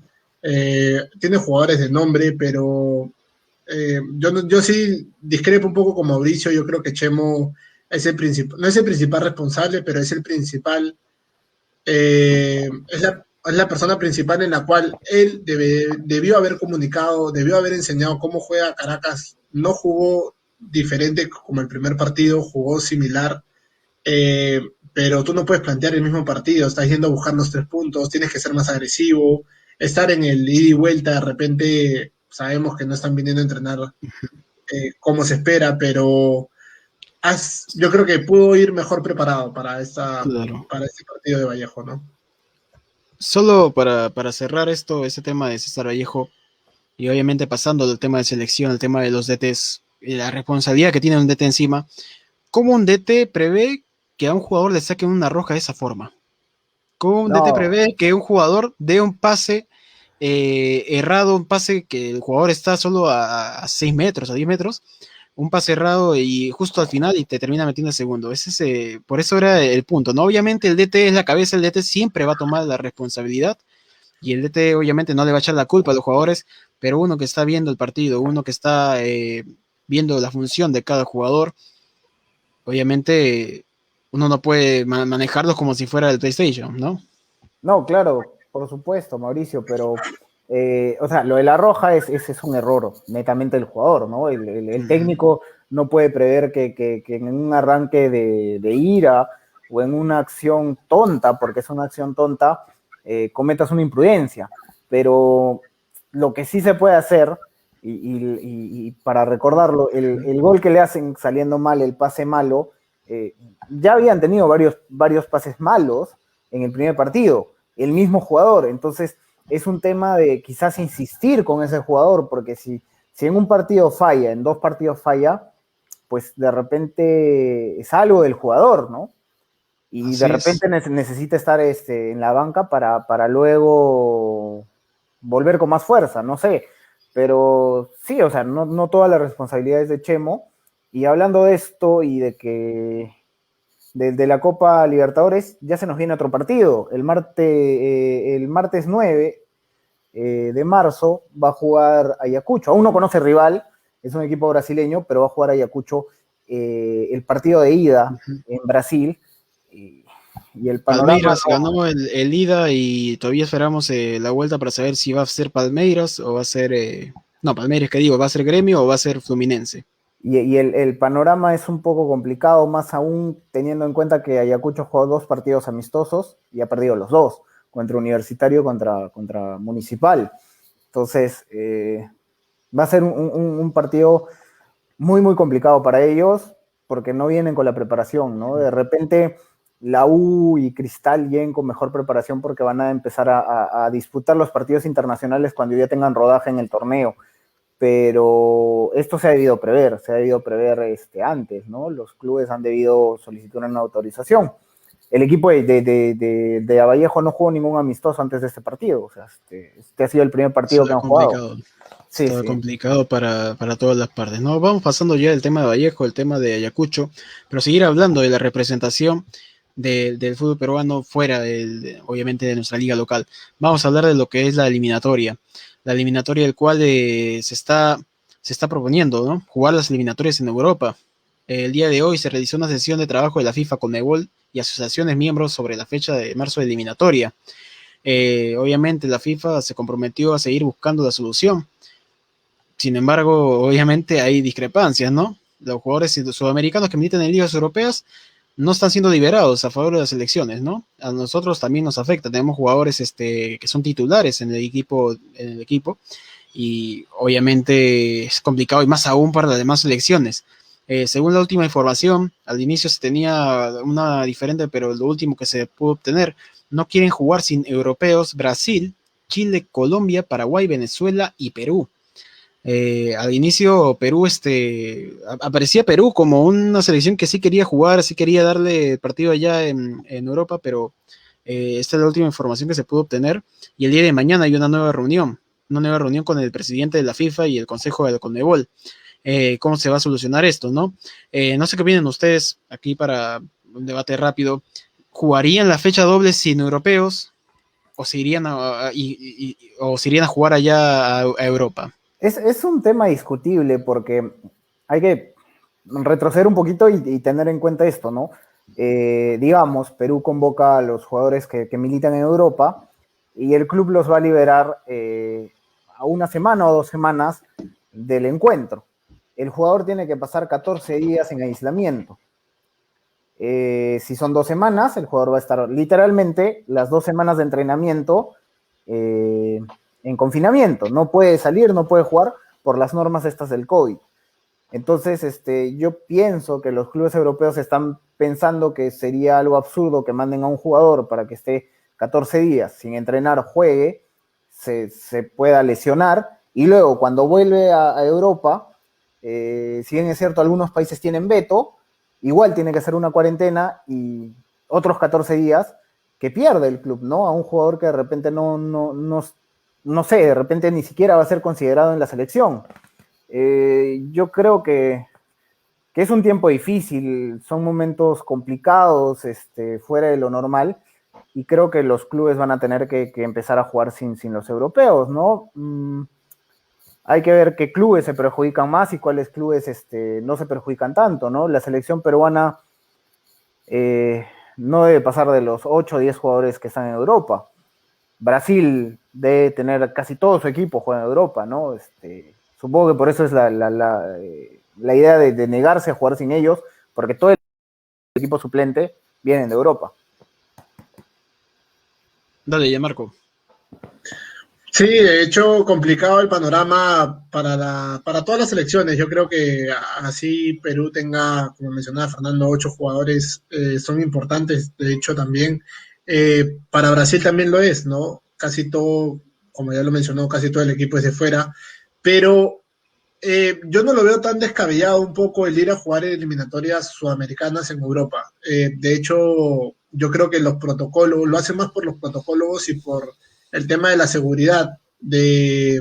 tiene jugadores de nombre, pero yo sí discrepo un poco con Mauricio, yo creo que Chemo es el principal, no es el principal responsable, pero es el principal, es la persona principal en la cual él debió haber comunicado, debió haber enseñado cómo juega Caracas, no jugó diferente como el primer partido, jugó similar, eh, pero tú no puedes plantear el mismo partido, estás yendo a buscar los 3 puntos, tienes que ser más agresivo, estar en el ida y vuelta, de repente sabemos que no están viniendo a entrenar como se espera, pero yo creo que pudo ir mejor preparado Claro. para este partido de Vallejo, ¿no? Solo para cerrar ese tema de César Vallejo, y obviamente pasando del tema de selección al tema de los DTs, la responsabilidad que tiene un DT encima, ¿cómo un DT prevé que a un jugador le saquen una roja de esa forma? ¿Cómo un DT No, prevé que un jugador dé un pase errado, un pase que el jugador está solo a 6 metros, a 10 metros, un pase errado y justo al final y te termina metiendo el segundo? Por eso era el punto, ¿no? Obviamente el DT es la cabeza, el DT siempre va a tomar la responsabilidad y el DT obviamente no le va a echar la culpa a los jugadores, pero uno que está viendo el partido, uno que está viendo la función de cada jugador, obviamente uno no puede manejarlos como si fuera el PlayStation, ¿no? no, claro, por supuesto, Mauricio, pero, o sea, lo de la roja es un error netamente del jugador, ¿no? El técnico no puede prever que en un arranque de ira o en una acción tonta, porque es una acción tonta, cometas una imprudencia, pero lo que sí se puede hacer, y para recordarlo, el gol que le hacen saliendo mal, el pase malo, ya habían tenido varios pases malos en el primer partido, el mismo jugador. Entonces, es un tema de quizás insistir con ese jugador, porque si en un partido falla, en 2 partidos falla, pues de repente es algo del jugador, ¿no? Y de Así es. repente necesita estar en la banca para luego volver con más fuerza, no sé. Pero sí, o sea, no toda la responsabilidad es de Chemo Y hablando de esto y de que de la Copa Libertadores, ya se nos viene otro partido. El martes 9 de marzo va a jugar Ayacucho. Aún no conoce rival, es un equipo brasileño, pero va a jugar Ayacucho el partido de ida en Brasil. Y el panorama Palmeiras ganó el ida y todavía esperamos la vuelta para saber si va a ser Palmeiras o va a ser... no, Palmeiras, que digo, ¿va a ser Gremio o va a ser Fluminense? Y el panorama es un poco complicado, más aún teniendo en cuenta que Ayacucho jugó 2 partidos amistosos y ha perdido los 2, contra Universitario, contra Municipal. Entonces, va a ser un partido muy, muy complicado para ellos, porque no vienen con la preparación, ¿no? De repente la U y Cristal lleguen con mejor preparación porque van a empezar a disputar los partidos internacionales cuando ya tengan rodaje en el torneo. Pero esto se ha debido prever antes, ¿no? Los clubes han debido solicitar una autorización. El equipo de Vallejo no jugó ningún amistoso antes de este partido, o sea, este ha sido el primer partido que han jugado. Sí, complicado para todas las partes, ¿no? Vamos pasando ya del tema de Vallejo, el tema de Ayacucho, pero seguir hablando de la representación del fútbol peruano fuera, obviamente, de nuestra liga local. Vamos a hablar de lo que es la eliminatoria del cual se está proponiendo, ¿no? Jugar las eliminatorias en Europa. El día de hoy se realizó una sesión de trabajo de la FIFA, Conmebol y asociaciones miembros sobre la fecha de marzo de eliminatoria. Obviamente la FIFA se comprometió a seguir buscando la solución. Sin embargo, obviamente hay discrepancias, ¿no? Los jugadores sudamericanos que militan en ligas europeas no están siendo liberados a favor de las selecciones, ¿no? A nosotros también nos afecta. Tenemos jugadores que son titulares en el equipo y obviamente es complicado y más aún para las demás selecciones. Según la última información, al inicio se tenía una diferente, pero lo último que se pudo obtener, no quieren jugar sin europeos Brasil, Chile, Colombia, Paraguay, Venezuela y Perú. Al inicio Perú, aparecía Perú como una selección que sí quería jugar, sí quería darle partido allá en Europa, pero esta es la última información que se pudo obtener y el día de mañana hay una nueva reunión con el presidente de la FIFA y el Consejo de la Conmebol. ¿Cómo se va a solucionar esto, no? No sé qué opinan ustedes aquí para un debate rápido. ¿Jugarían la fecha doble sin europeos o se irían a jugar allá a Europa? Es un tema discutible porque hay que retroceder un poquito y tener en cuenta esto, ¿no? Digamos, Perú convoca a los jugadores que militan en Europa y el club los va a liberar a una semana o 2 semanas del encuentro. El jugador tiene que pasar 14 días en aislamiento. Si son 2 semanas, el jugador va a estar literalmente las 2 semanas de entrenamiento en confinamiento, no puede salir, no puede jugar por las normas estas del COVID. Entonces, yo pienso que los clubes europeos están pensando que sería algo absurdo que manden a un jugador para que esté 14 días sin entrenar, juegue, se pueda lesionar, y luego cuando vuelve a Europa, si bien es cierto, algunos países tienen veto, igual tiene que hacer una cuarentena y otros 14 días que pierde el club, ¿no? A un jugador que de repente no sé, de repente ni siquiera va a ser considerado en la selección. Yo creo que es un tiempo difícil, son momentos complicados, fuera de lo normal, y creo que los clubes van a tener que empezar a jugar sin los europeos, ¿no? Hay que ver qué clubes se perjudican más y cuáles clubes no se perjudican tanto, ¿no? La selección peruana no debe pasar de los 8 o 10 jugadores que están en Europa. Brasil debe tener casi todo su equipo juega en Europa, ¿no? Supongo que por eso es la idea de negarse a jugar sin ellos, porque todo el equipo suplente vienen de Europa. Dale, ya Marco. Sí, de hecho, complicado el panorama para todas las selecciones. Yo creo que así Perú tenga, como mencionaba Fernando, 8 jugadores son importantes. De hecho, también para Brasil también lo es, ¿no? Casi todo, como ya lo mencionó, casi todo el equipo es de fuera. Pero yo no lo veo tan descabellado un poco el ir a jugar eliminatorias sudamericanas en Europa. De hecho, yo creo que los protocolos, lo hacen más por los protocolos y por el tema de la seguridad del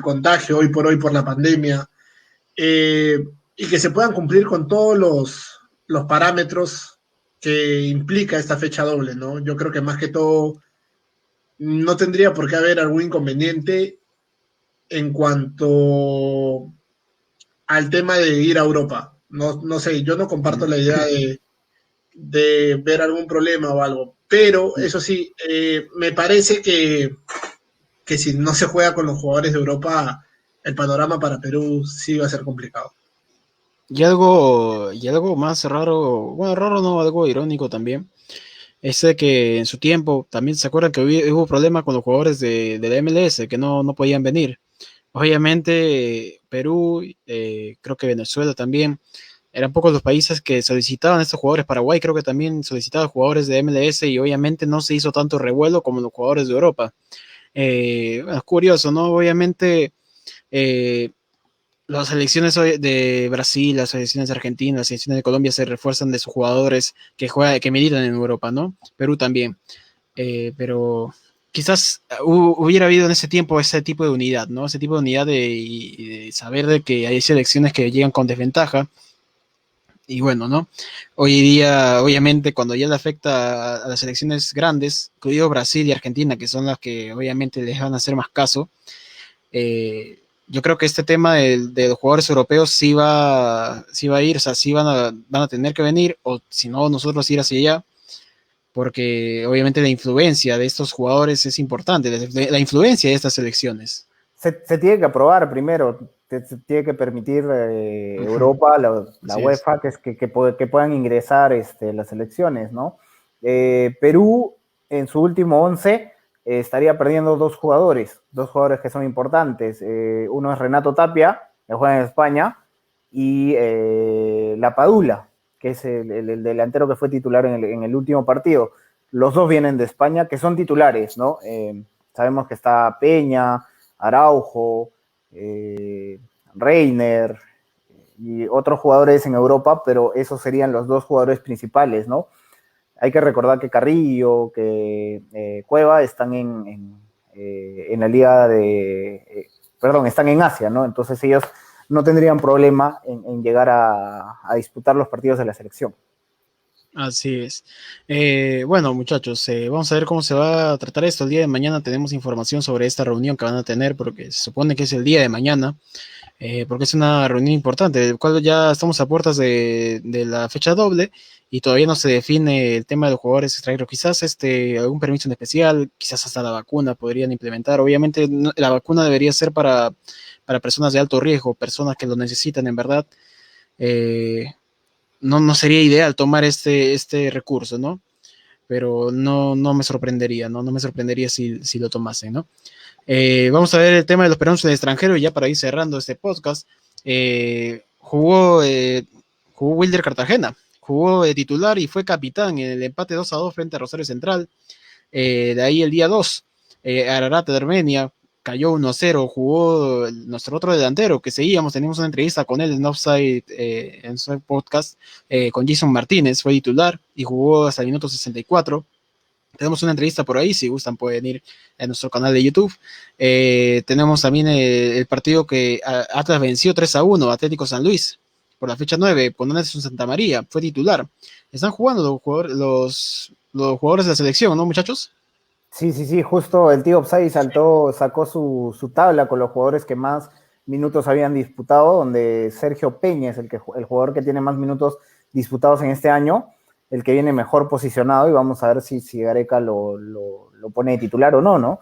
contagio hoy por la pandemia. y que se puedan cumplir con todos los parámetros que implica esta fecha doble, ¿no? Yo creo que más que todo no tendría por qué haber algún inconveniente en cuanto al tema de ir a Europa. No sé, yo no comparto la idea de ver algún problema o algo, pero eso sí, me parece que si no se juega con los jugadores de Europa, el panorama para Perú sí va a ser complicado. Y algo más raro, bueno, raro no, algo irónico también, es de que en su tiempo también se acuerdan que hubo problema con los jugadores de la MLS que no podían venir. Obviamente Perú, creo que Venezuela también, eran pocos los países que solicitaban a estos jugadores. Paraguay creo que también solicitaba jugadores de MLS y obviamente no se hizo tanto revuelo como los jugadores de Europa. Bueno, es curioso, ¿no? Obviamente eh, las selecciones de Brasil, las selecciones de Argentina, las selecciones de Colombia se refuerzan de sus jugadores que militan en Europa, ¿no? Perú también. Pero quizás hubiera habido en ese tiempo ese tipo de unidad, ¿no? Ese tipo de unidad de saber de que hay selecciones que llegan con desventaja. Y bueno, ¿no? Hoy día, obviamente, cuando ya le afecta a las selecciones grandes, incluido Brasil y Argentina, que son las que obviamente les van a hacer más caso, yo creo que este tema de los jugadores europeos sí va a ir, o sea, sí van a tener que venir, o si no, nosotros ir hacia allá, porque obviamente la influencia de estos jugadores es importante, la influencia de estas selecciones. Se tiene que aprobar primero, se tiene que permitir Europa, la Así es. UEFA, que puedan ingresar las elecciones, ¿no? Perú, en su último 11, estaría perdiendo dos jugadores que son importantes. Uno es Renato Tapia, que juega en España, y La Padula, que es el delantero que fue titular en el último partido. Los dos vienen de España, que son titulares, ¿no? Sabemos que está Peña, Araujo, Reiner y otros jugadores en Europa, pero esos serían los dos jugadores principales, ¿no? Hay que recordar que Carrillo, que Cueva están en la liga perdón, están en Asia, ¿no? Entonces ellos no tendrían problema en llegar a disputar los partidos de la selección. Así es. Bueno, muchachos, vamos a ver cómo se va a tratar esto. El día de mañana tenemos información sobre esta reunión que van a tener, porque se supone que es el día de mañana, porque es una reunión importante, del cual ya estamos a puertas de la fecha doble y todavía no se define el tema de los jugadores extranjeros. Quizás algún permiso en especial, quizás hasta la vacuna podrían implementar. Obviamente la vacuna debería ser para personas de alto riesgo, personas que lo necesitan en verdad. No sería ideal tomar este recurso, ¿no? Pero no me sorprendería, ¿no? No me sorprendería si lo tomasen, ¿no? Vamos a ver el tema de los peruanos en el extranjero y ya para ir cerrando este podcast. Jugó Wilder Cartagena, jugó de titular y fue capitán en el empate 2-2 frente a Rosario Central. De ahí el día 2, Ararat de Armenia cayó 1-0, jugó nuestro otro delantero que seguíamos, teníamos una entrevista con él en Offside, en su podcast, con Jason Martínez, fue titular y jugó hasta el minuto 64. Tenemos una entrevista por ahí, si gustan pueden ir a nuestro canal de YouTube. Tenemos también el partido que Atlas venció 3-1, Atlético San Luis, por la fecha 9, con Anderson Santa María, fue titular. Están jugando los jugadores de la selección, ¿no, muchachos? Sí, justo el tío Opsai sacó su tabla con los jugadores que más minutos habían disputado, donde Sergio Peña es el jugador que tiene más minutos disputados en este año, el que viene mejor posicionado, y vamos a ver si Gareca lo pone de titular o no, ¿no?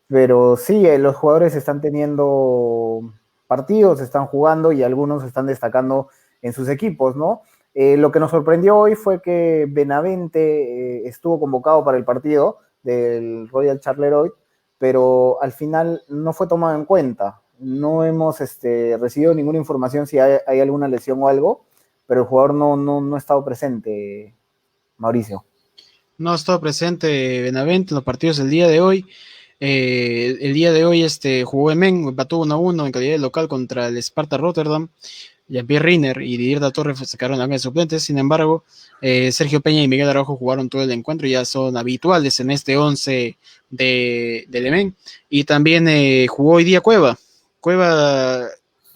Pero sí, los jugadores están teniendo partidos, están jugando y algunos están destacando en sus equipos, ¿no? Lo que nos sorprendió hoy fue que Benavente estuvo convocado para el partido del Royal Charleroi, pero al final no fue tomado en cuenta. No hemos recibido ninguna información si hay alguna lesión o algo, pero el jugador no ha estado presente, Mauricio. No ha estado presente Benavente en los partidos del día de hoy. El día de hoy jugó Emen, empató 1-1 en calidad de local contra el Sparta Rotterdam. Jean-Pierre Riner y Didier da Torre se quedaron en la banca de suplentes. Sin embargo, Sergio Peña y Miguel Araujo jugaron todo el encuentro y ya son habituales en este 11 del Emen. Y también jugó hoy día Cueva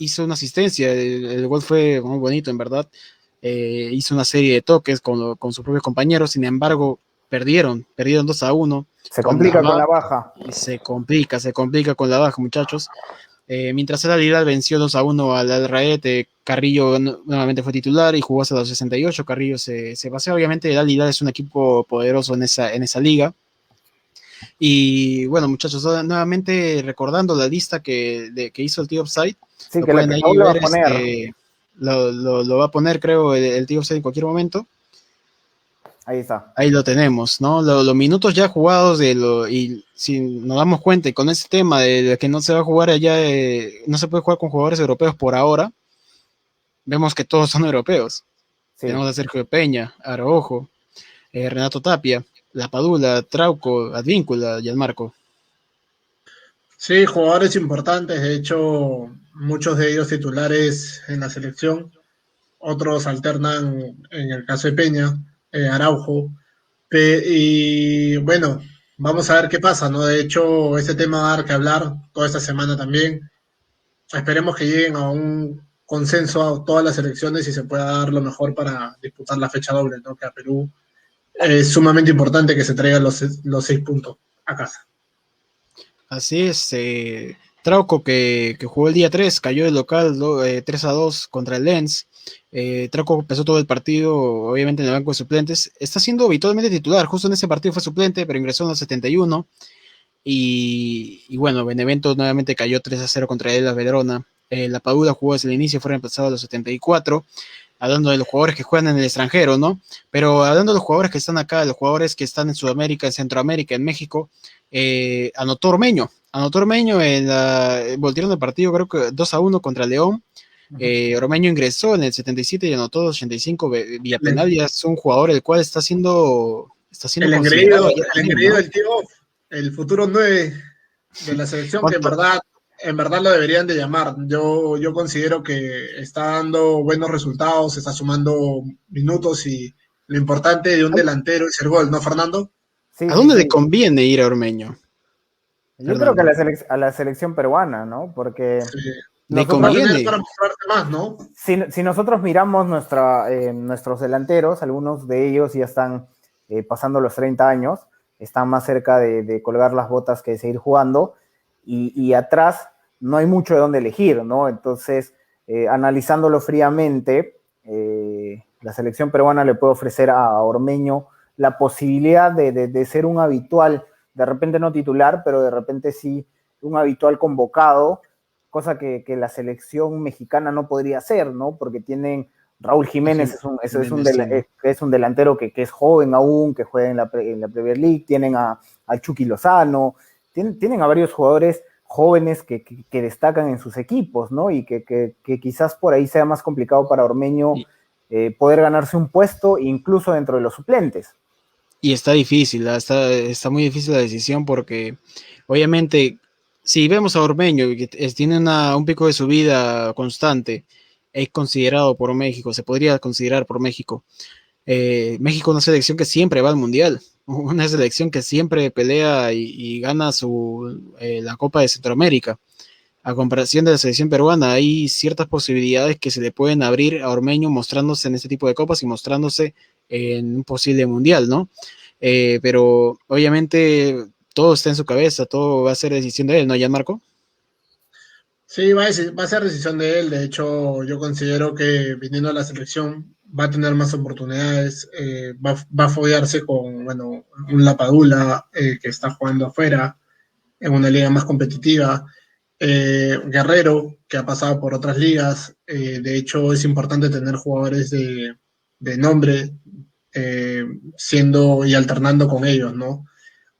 hizo una asistencia, el gol fue muy bonito, en verdad. Hizo una serie de toques con sus propios compañeros, sin embargo, perdieron 2-1. Se complica con la baja. Se complica con la baja, muchachos. Mientras el Al-Hilal venció 2-1 al Al-Raed, Carrillo nuevamente fue titular y jugó hasta los 68. Carrillo se paseó. Obviamente el Al-Hilal es un equipo poderoso en esa liga. Y bueno, muchachos, nuevamente recordando la lista que hizo el tío Offside. Sí, que la que Paul lo va a poner. Lo va a poner, creo, el tío Offside en cualquier momento. Ahí está. Ahí lo tenemos, ¿no? Los minutos ya jugados y si nos damos cuenta y con ese tema de que no se va a jugar allá, no se puede jugar con jugadores europeos por ahora, vemos que todos son europeos. Sí. Tenemos a Sergio Peña, Araujo, Renato Tapia, La Padula, Trauco, Advíncula, Gianmarco. Sí, jugadores importantes, de hecho, muchos de ellos titulares en la selección, otros alternan en el caso de Peña, Araujo, y bueno, vamos a ver qué pasa, ¿no? De hecho, este tema va a dar que hablar toda esta semana también. Esperemos que lleguen a un consenso a todas las elecciones y se pueda dar lo mejor para disputar la fecha doble, ¿no? Que a Perú es sumamente importante que se traigan los 6 puntos a casa. Así es, Trauco que jugó el día 3, cayó de local 3-2 contra el Lens. Trauco empezó todo el partido, obviamente en el banco de suplentes. Está siendo habitualmente titular, justo en ese partido fue suplente, pero ingresó en los 71. Y bueno, Benevento nuevamente cayó 3-0 contra el Verona. La Padula jugó desde el inicio, fue reemplazado a los 74. Hablando de los jugadores que juegan en el extranjero, ¿no? Pero hablando de los jugadores que están acá, los jugadores que están en Sudamérica, en Centroamérica, en México, anotó Ormeño voltearon el partido, creo que 2-1 contra León. Ormeño ingresó en el 77 y anotó 85 vía penal, y es un jugador el cual está siendo el engreído del tío, el futuro 9 de la selección, que en verdad lo deberían de llamar. Yo considero que está dando buenos resultados, está sumando minutos, y lo importante de un delantero es el gol, ¿no, Fernando? Sí, ¿a dónde le conviene ir a Ormeño? Yo creo que a la selección peruana, ¿no? Porque le conviene. Para mostrarte más, ¿no? Si nosotros miramos nuestros delanteros, algunos de ellos ya están pasando los 30 años, están más cerca de colgar las botas que de seguir jugando, y atrás no hay mucho de dónde elegir, ¿no? Entonces, analizándolo fríamente, la selección peruana le puede ofrecer a Ormeño la posibilidad de ser un habitual, de repente no titular, pero de repente sí un habitual convocado, cosa que la selección mexicana no podría hacer, ¿no? Porque tienen Raúl Jiménez, es un delantero que es joven aún, que juega en la Premier League, tienen a Chucky Lozano, tienen a varios jugadores jóvenes que destacan en sus equipos, ¿no? Y que quizás por ahí sea más complicado para Ormeño poder ganarse un puesto incluso dentro de los suplentes. Y está difícil, está muy difícil la decisión, porque obviamente si vemos a Ormeño, que tiene un pico de subida constante, es considerado por México, se podría considerar por México. México es una selección que siempre va al Mundial, una selección que siempre pelea y gana la Copa de Centroamérica. A comparación de la selección peruana, hay ciertas posibilidades que se le pueden abrir a Ormeño mostrándose en este tipo de copas y mostrándose en un posible Mundial, ¿no? Pero obviamente todo está en su cabeza, todo va a ser decisión de él, ¿no, Gianmarco? Sí, va a ser decisión de él. De hecho, yo considero que viniendo a la selección va a tener más oportunidades, va a foguearse con, bueno, un Lapadula que está jugando afuera en una liga más competitiva, Guerrero, que ha pasado por otras ligas. De hecho, es importante tener jugadores de nombre siendo y alternando con ellos, ¿no?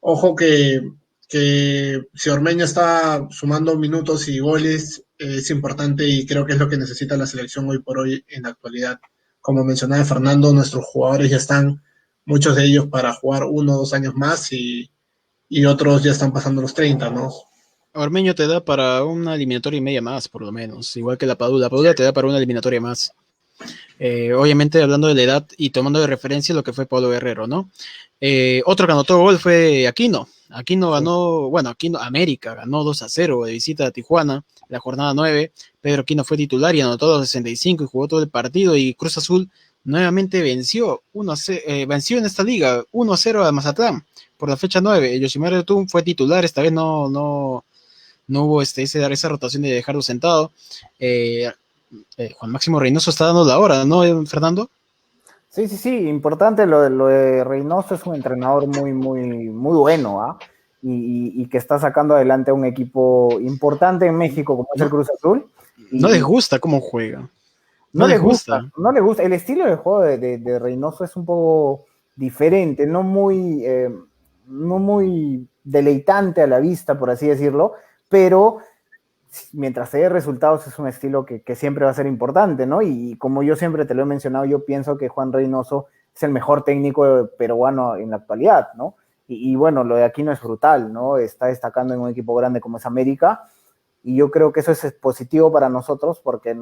Ojo que si Ormeño está sumando minutos y goles, es importante, y creo que es lo que necesita la selección hoy por hoy en la actualidad. Como mencionaba Fernando, nuestros jugadores ya están, muchos de ellos, para jugar 1 o 2 años más, y otros ya están pasando los 30, ¿no? Ormeño te da para una eliminatoria y media más, por lo menos, igual que la Padula. La Padula te da para una eliminatoria más. Obviamente hablando de la edad y tomando de referencia lo que fue Pablo Guerrero, ¿no? Otro que anotó gol fue Aquino. Aquino ganó, bueno, Aquino, América ganó 2-0 de visita a Tijuana, la jornada 9. Pedro Aquino fue titular y anotó los 65 y jugó todo el partido, y Cruz Azul nuevamente venció venció en esta liga 1-0 a Mazatlán por la fecha 9. Yoshimar Yotun fue titular, esta vez no hubo esa rotación de dejarlo sentado. Juan Máximo Reynoso está dando la hora, ¿no, Fernando? Sí, importante lo de Reynoso. Es un entrenador muy bueno, ¿ah? Y que está sacando adelante a un equipo importante en México como es el Cruz Azul. No les gusta cómo juega. No les gusta. El estilo de juego de Reynoso es un poco diferente, no muy deleitante a la vista, por así decirlo, pero mientras se dé resultados es un estilo que siempre va a ser importante, ¿no? Y como yo siempre te lo he mencionado, yo pienso que Juan Reynoso es el mejor técnico peruano en la actualidad, ¿no? Y bueno, lo de Aquino es brutal, ¿no? Está destacando en un equipo grande como es América, y yo creo que eso es positivo para nosotros porque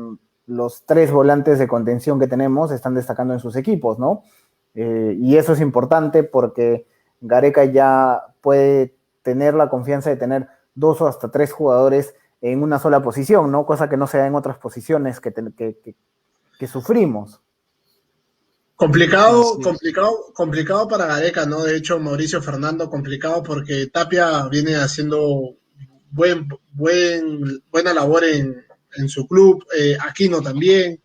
los 3 volantes de contención que tenemos están destacando en sus equipos, ¿no? Y eso es importante porque Gareca ya puede tener la confianza de tener 2 o hasta 3 jugadores en una sola posición, ¿no? Cosa que no se da en otras posiciones que sufrimos. Complicado para Gareca, ¿no? De hecho, Mauricio Fernando, complicado porque Tapia viene haciendo buena labor en su club, Aquino también.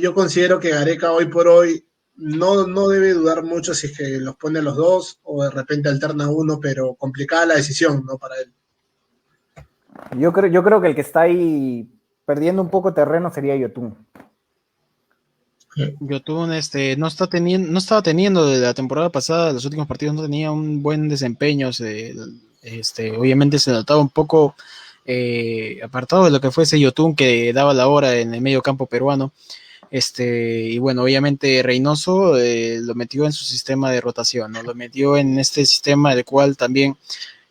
Yo considero que Gareca hoy por hoy no debe dudar mucho si es que los pone los dos o de repente alterna uno, pero complicada la decisión, ¿no? Para él. Yo creo que el que está ahí perdiendo un poco terreno sería Yotun. Yotun no estaba teniendo de la temporada pasada, los últimos partidos no tenía un buen desempeño. Obviamente se notaba un poco apartado de lo que fue ese Yotun que daba la hora en el medio campo peruano. Y bueno, obviamente Reynoso lo metió en su sistema de rotación, ¿no? Lo metió en este sistema del cual también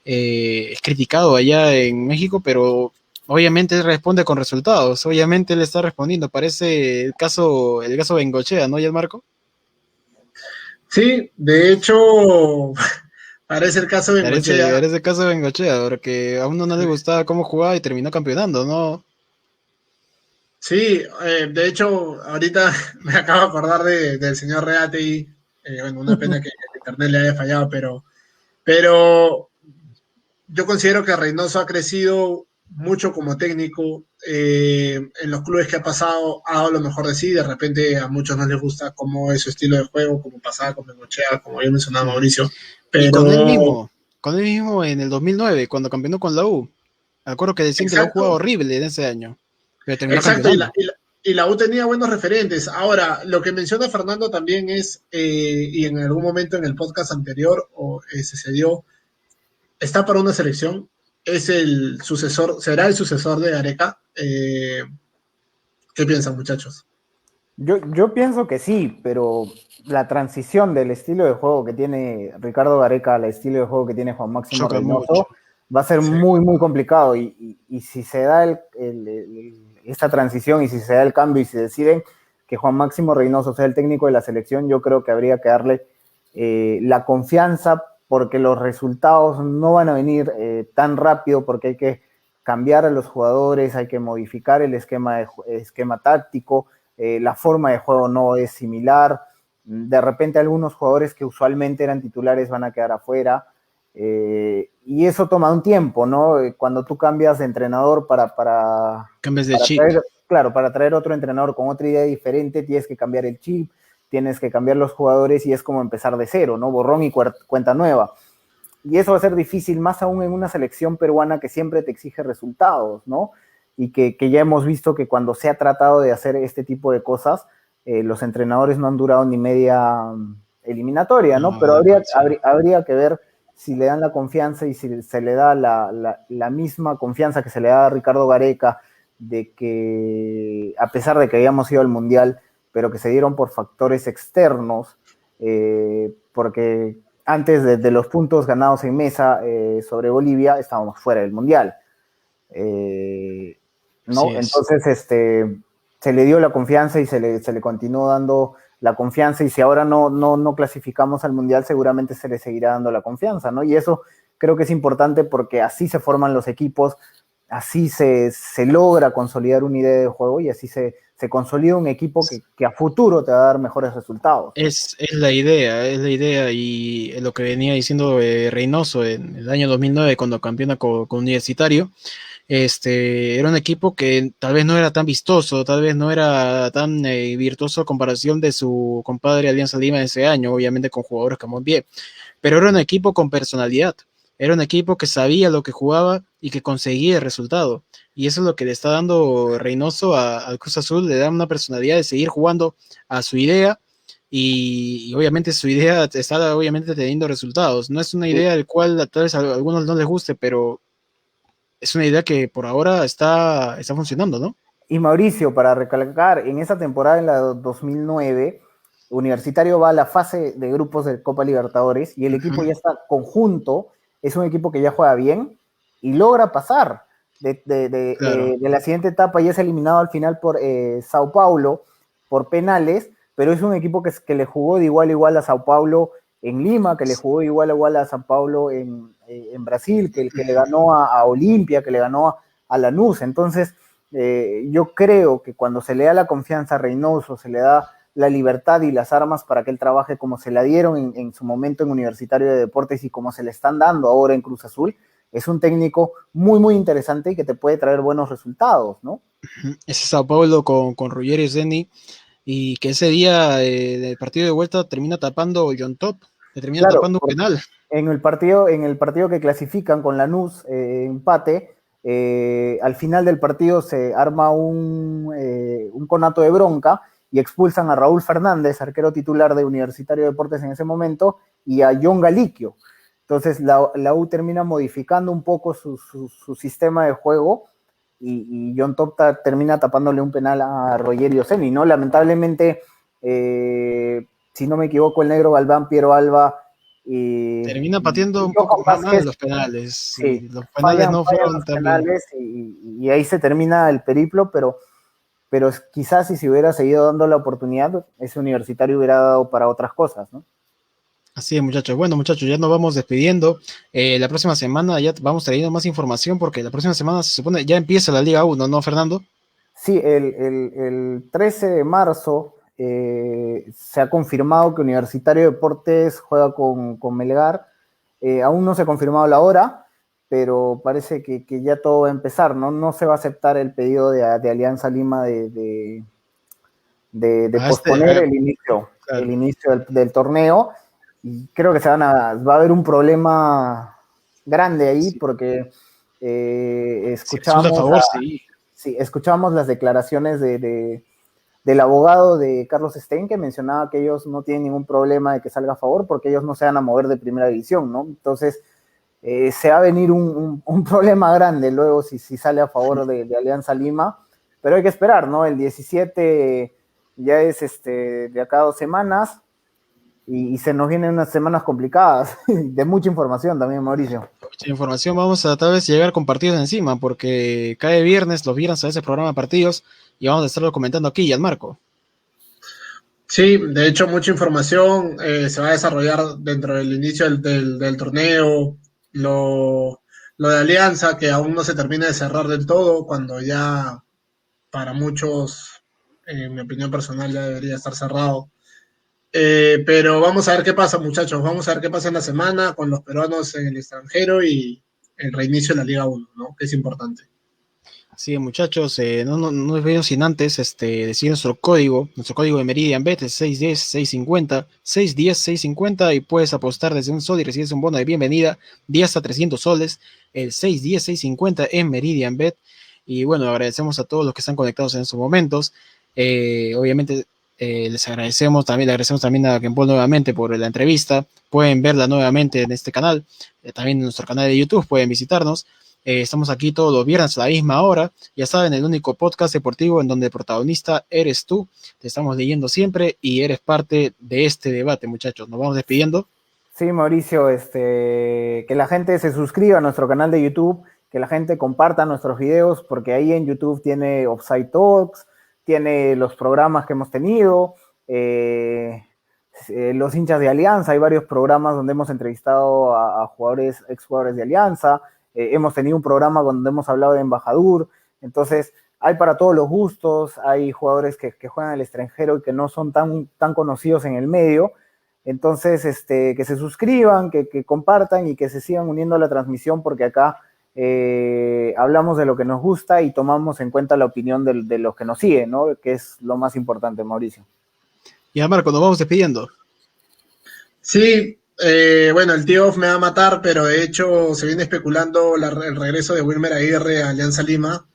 es criticado allá en México, pero obviamente él responde con resultados. Obviamente él está respondiendo. Parece el caso Bengochea, ¿no, Marco? Sí, de hecho, parece el caso de Bengochea. Parece el caso de Bengochea, porque a uno no le gustaba cómo jugaba y terminó campeonando, ¿no? Sí, de hecho, ahorita me acabo de acordar del señor Reategui. Bueno, una pena que el internet le haya fallado, pero yo considero que Reynoso ha crecido mucho como técnico. En los clubes que ha pasado ha dado lo mejor de sí. De repente a muchos no les gusta cómo es su estilo de juego, como pasaba con Bengochea, como ya mencionaba Mauricio. Pero... Y con él mismo en el 2009, cuando campeonó con la U. Me acuerdo que decían que la U jugaba horrible en ese año. Pero terminó campeonando. Y la U tenía buenos referentes. Ahora, lo que menciona Fernando también es, y en algún momento en el podcast anterior se dio, está para una selección, es el sucesor, será el sucesor de Gareca. ¿Qué piensan, muchachos? Yo pienso que sí, pero la transición del estilo de juego que tiene Ricardo Gareca al estilo de juego que tiene Juan Máximo Reynoso va a ser muy complicado, y si se da esta transición y si se da el cambio y si deciden que Juan Máximo Reynoso sea el técnico de la selección, yo creo que habría que darle la confianza, porque los resultados no van a venir tan rápido, porque hay que cambiar a los jugadores, hay que modificar el esquema táctico, la forma de juego no es similar, de repente algunos jugadores que usualmente eran titulares van a quedar afuera, y eso toma un tiempo, ¿no? Cuando tú cambias de entrenador cambias de chip. Para traer otro entrenador con otra idea diferente, tienes que cambiar el chip, tienes que cambiar los jugadores y es como empezar de cero, ¿no? Borrón y cuenta nueva. Y eso va a ser difícil, más aún en una selección peruana que siempre te exige resultados, ¿no? Y que ya hemos visto que cuando se ha tratado de hacer este tipo de cosas, los entrenadores no han durado ni media eliminatoria, ¿no? Pero habría que ver si le dan la confianza y si se le da la misma confianza que se le da a Ricardo Gareca, de que a pesar de que habíamos ido al Mundial, pero que se dieron por factores externos, porque antes de los puntos ganados en mesa sobre Bolivia, estábamos fuera del Mundial. ¿No? Sí, entonces, se le dio la confianza y se le continuó dando la confianza, y si ahora no clasificamos al Mundial, seguramente se le seguirá dando la confianza, ¿no? Y eso creo que es importante porque así se forman los equipos, así se logra consolidar una idea de juego y así se consolida un equipo que a futuro te va a dar mejores resultados. Es la idea y lo que venía diciendo Reynoso en el año 2009 cuando campeona con Universitario. Era un equipo que tal vez no era tan vistoso, tal vez no era tan virtuoso a comparación de su compadre Alianza Lima de ese año, obviamente con jugadores como bien, pero era un equipo con personalidad, era un equipo que sabía lo que jugaba y que conseguía el resultado. Y eso es lo que le está dando Reynoso al Cruz Azul, le da una personalidad de seguir jugando a su idea y obviamente su idea está obviamente teniendo resultados. No es una idea del cual tal vez a algunos no les guste, pero es una idea que por ahora está funcionando, ¿no? Y Mauricio, para recalcar, en esa temporada, en la 2009, Universitario va a la fase de grupos de Copa Libertadores y el equipo ya está conjunto, es un equipo que ya juega bien y logra pasar de la siguiente etapa, y es eliminado al final por Sao Paulo por penales, pero es un equipo que le jugó de igual a igual a Sao Paulo en Lima, que le jugó de igual a igual a Sao Paulo en Brasil, que le ganó a Olimpia, que le ganó a Lanús. Entonces, yo creo que cuando se le da la confianza a Reynoso, se le da la libertad y las armas para que él trabaje como se la dieron en su momento en Universitario de Deportes y como se le están dando ahora en Cruz Azul, es un técnico muy, muy interesante y que te puede traer buenos resultados, ¿no? Ese Sao Paulo con Ruggeri Zeni, y que ese día del partido de vuelta termina tapando John Top, le termina tapando un penal. En el partido que clasifican con Lanús, empate, al final del partido se arma un conato de bronca y expulsan a Raúl Fernández, arquero titular de Universitario de Deportes en ese momento, y a John Galiquio. Entonces la U termina modificando un poco su sistema de juego y John Top termina tapándole un penal a Rogerio Ceni, ¿no? Lamentablemente, si no me equivoco, el negro Galván, Piero Alba, termina pateando un poco más de los penales. Sí, los penales no fueron tan bien. Y ahí se termina el periplo, pero quizás si se hubiera seguido dando la oportunidad, ese Universitario hubiera dado para otras cosas, ¿no? Así es, muchachos. Bueno, muchachos, ya nos vamos despidiendo. La próxima semana ya vamos trayendo más información porque la próxima semana se supone ya empieza la Liga 1, ¿no, Fernando? Sí, el 13 de marzo se ha confirmado que Universitario de Deportes juega con Melgar. Aún no se ha confirmado la hora, pero parece que ya todo va a empezar, ¿no? No se va a aceptar el pedido de Alianza Lima de posponer el inicio, claro, el inicio del torneo. Y creo que va a haber un problema grande ahí, sí, porque escuchábamos las declaraciones del abogado de Carlos Stein, que mencionaba que ellos no tienen ningún problema de que salga a favor porque ellos no se van a mover de primera división, ¿no? Entonces se va a venir un problema grande luego si sale a favor de Alianza Lima, pero hay que esperar, ¿no? El 17 ya es de acá a 2 semanas, y se nos vienen unas semanas complicadas, de mucha información también, Mauricio. Mucha información, vamos a tal vez llegar con partidos encima, porque cae viernes, los viernes a ese programa de partidos, y vamos a estarlo comentando aquí, Gianmarco. Sí, de hecho mucha información se va a desarrollar dentro del inicio del torneo, lo de Alianza, que aún no se termina de cerrar del todo, cuando ya para muchos, en mi opinión personal, ya debería estar cerrado. Pero vamos a ver qué pasa, muchachos. Vamos a ver qué pasa en la semana con los peruanos en el extranjero y el reinicio de la Liga 1, ¿no? Que es importante. Sí, muchachos, no les veo sin antes decir nuestro código de Meridian Bet es 610-650, 610-650, y puedes apostar desde $1 y recibes un bono de bienvenida de hasta 300 soles, el 610-650 en Meridian Bet. Y bueno, agradecemos a todos los que están conectados en estos momentos. Obviamente les agradecemos también a Ken Paul nuevamente por la entrevista. Pueden verla nuevamente en este canal, también en nuestro canal de YouTube, pueden visitarnos. Estamos aquí todos los viernes a la misma hora, ya saben, el único podcast deportivo en donde el protagonista eres tú. Te estamos leyendo siempre y eres parte de este debate, muchachos. Nos vamos despidiendo. Sí, Mauricio, que la gente se suscriba a nuestro canal de YouTube, que la gente comparta nuestros videos, porque ahí en YouTube tiene Offside Talks, tiene los programas que hemos tenido, los hinchas de Alianza, hay varios programas donde hemos entrevistado a jugadores, exjugadores de Alianza, hemos tenido un programa donde hemos hablado de Embajador, entonces hay para todos los gustos, hay jugadores que juegan al extranjero y que no son tan conocidos en el medio, entonces que se suscriban, que compartan y que se sigan uniendo a la transmisión porque acá hablamos de lo que nos gusta y tomamos en cuenta la opinión de los que nos siguen, ¿no? Que es lo más importante, Mauricio. Ya, Marco, nos vamos despidiendo. Sí, bueno, el tío me va a matar, pero de hecho se viene especulando el regreso de Wilmer Aguirre a Alianza Lima,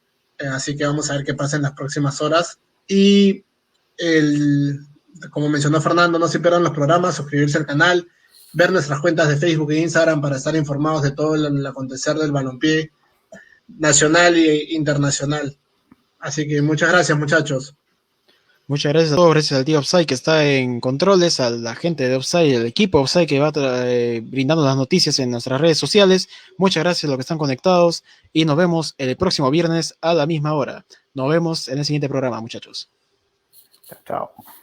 así que vamos a ver qué pasa en las próximas horas. Y como mencionó Fernando, no se pierdan los programas, suscribirse al canal, ver nuestras cuentas de Facebook e Instagram para estar informados de todo el acontecer del balompié nacional e internacional. Así que muchas gracias, muchachos. Muchas gracias a todos, gracias al tío Offside que está en controles, a la gente de Offside, el equipo Offside que va brindando las noticias en nuestras redes sociales. Muchas gracias a los que están conectados y nos vemos el próximo viernes a la misma hora. Nos vemos en el siguiente programa, muchachos. Chao.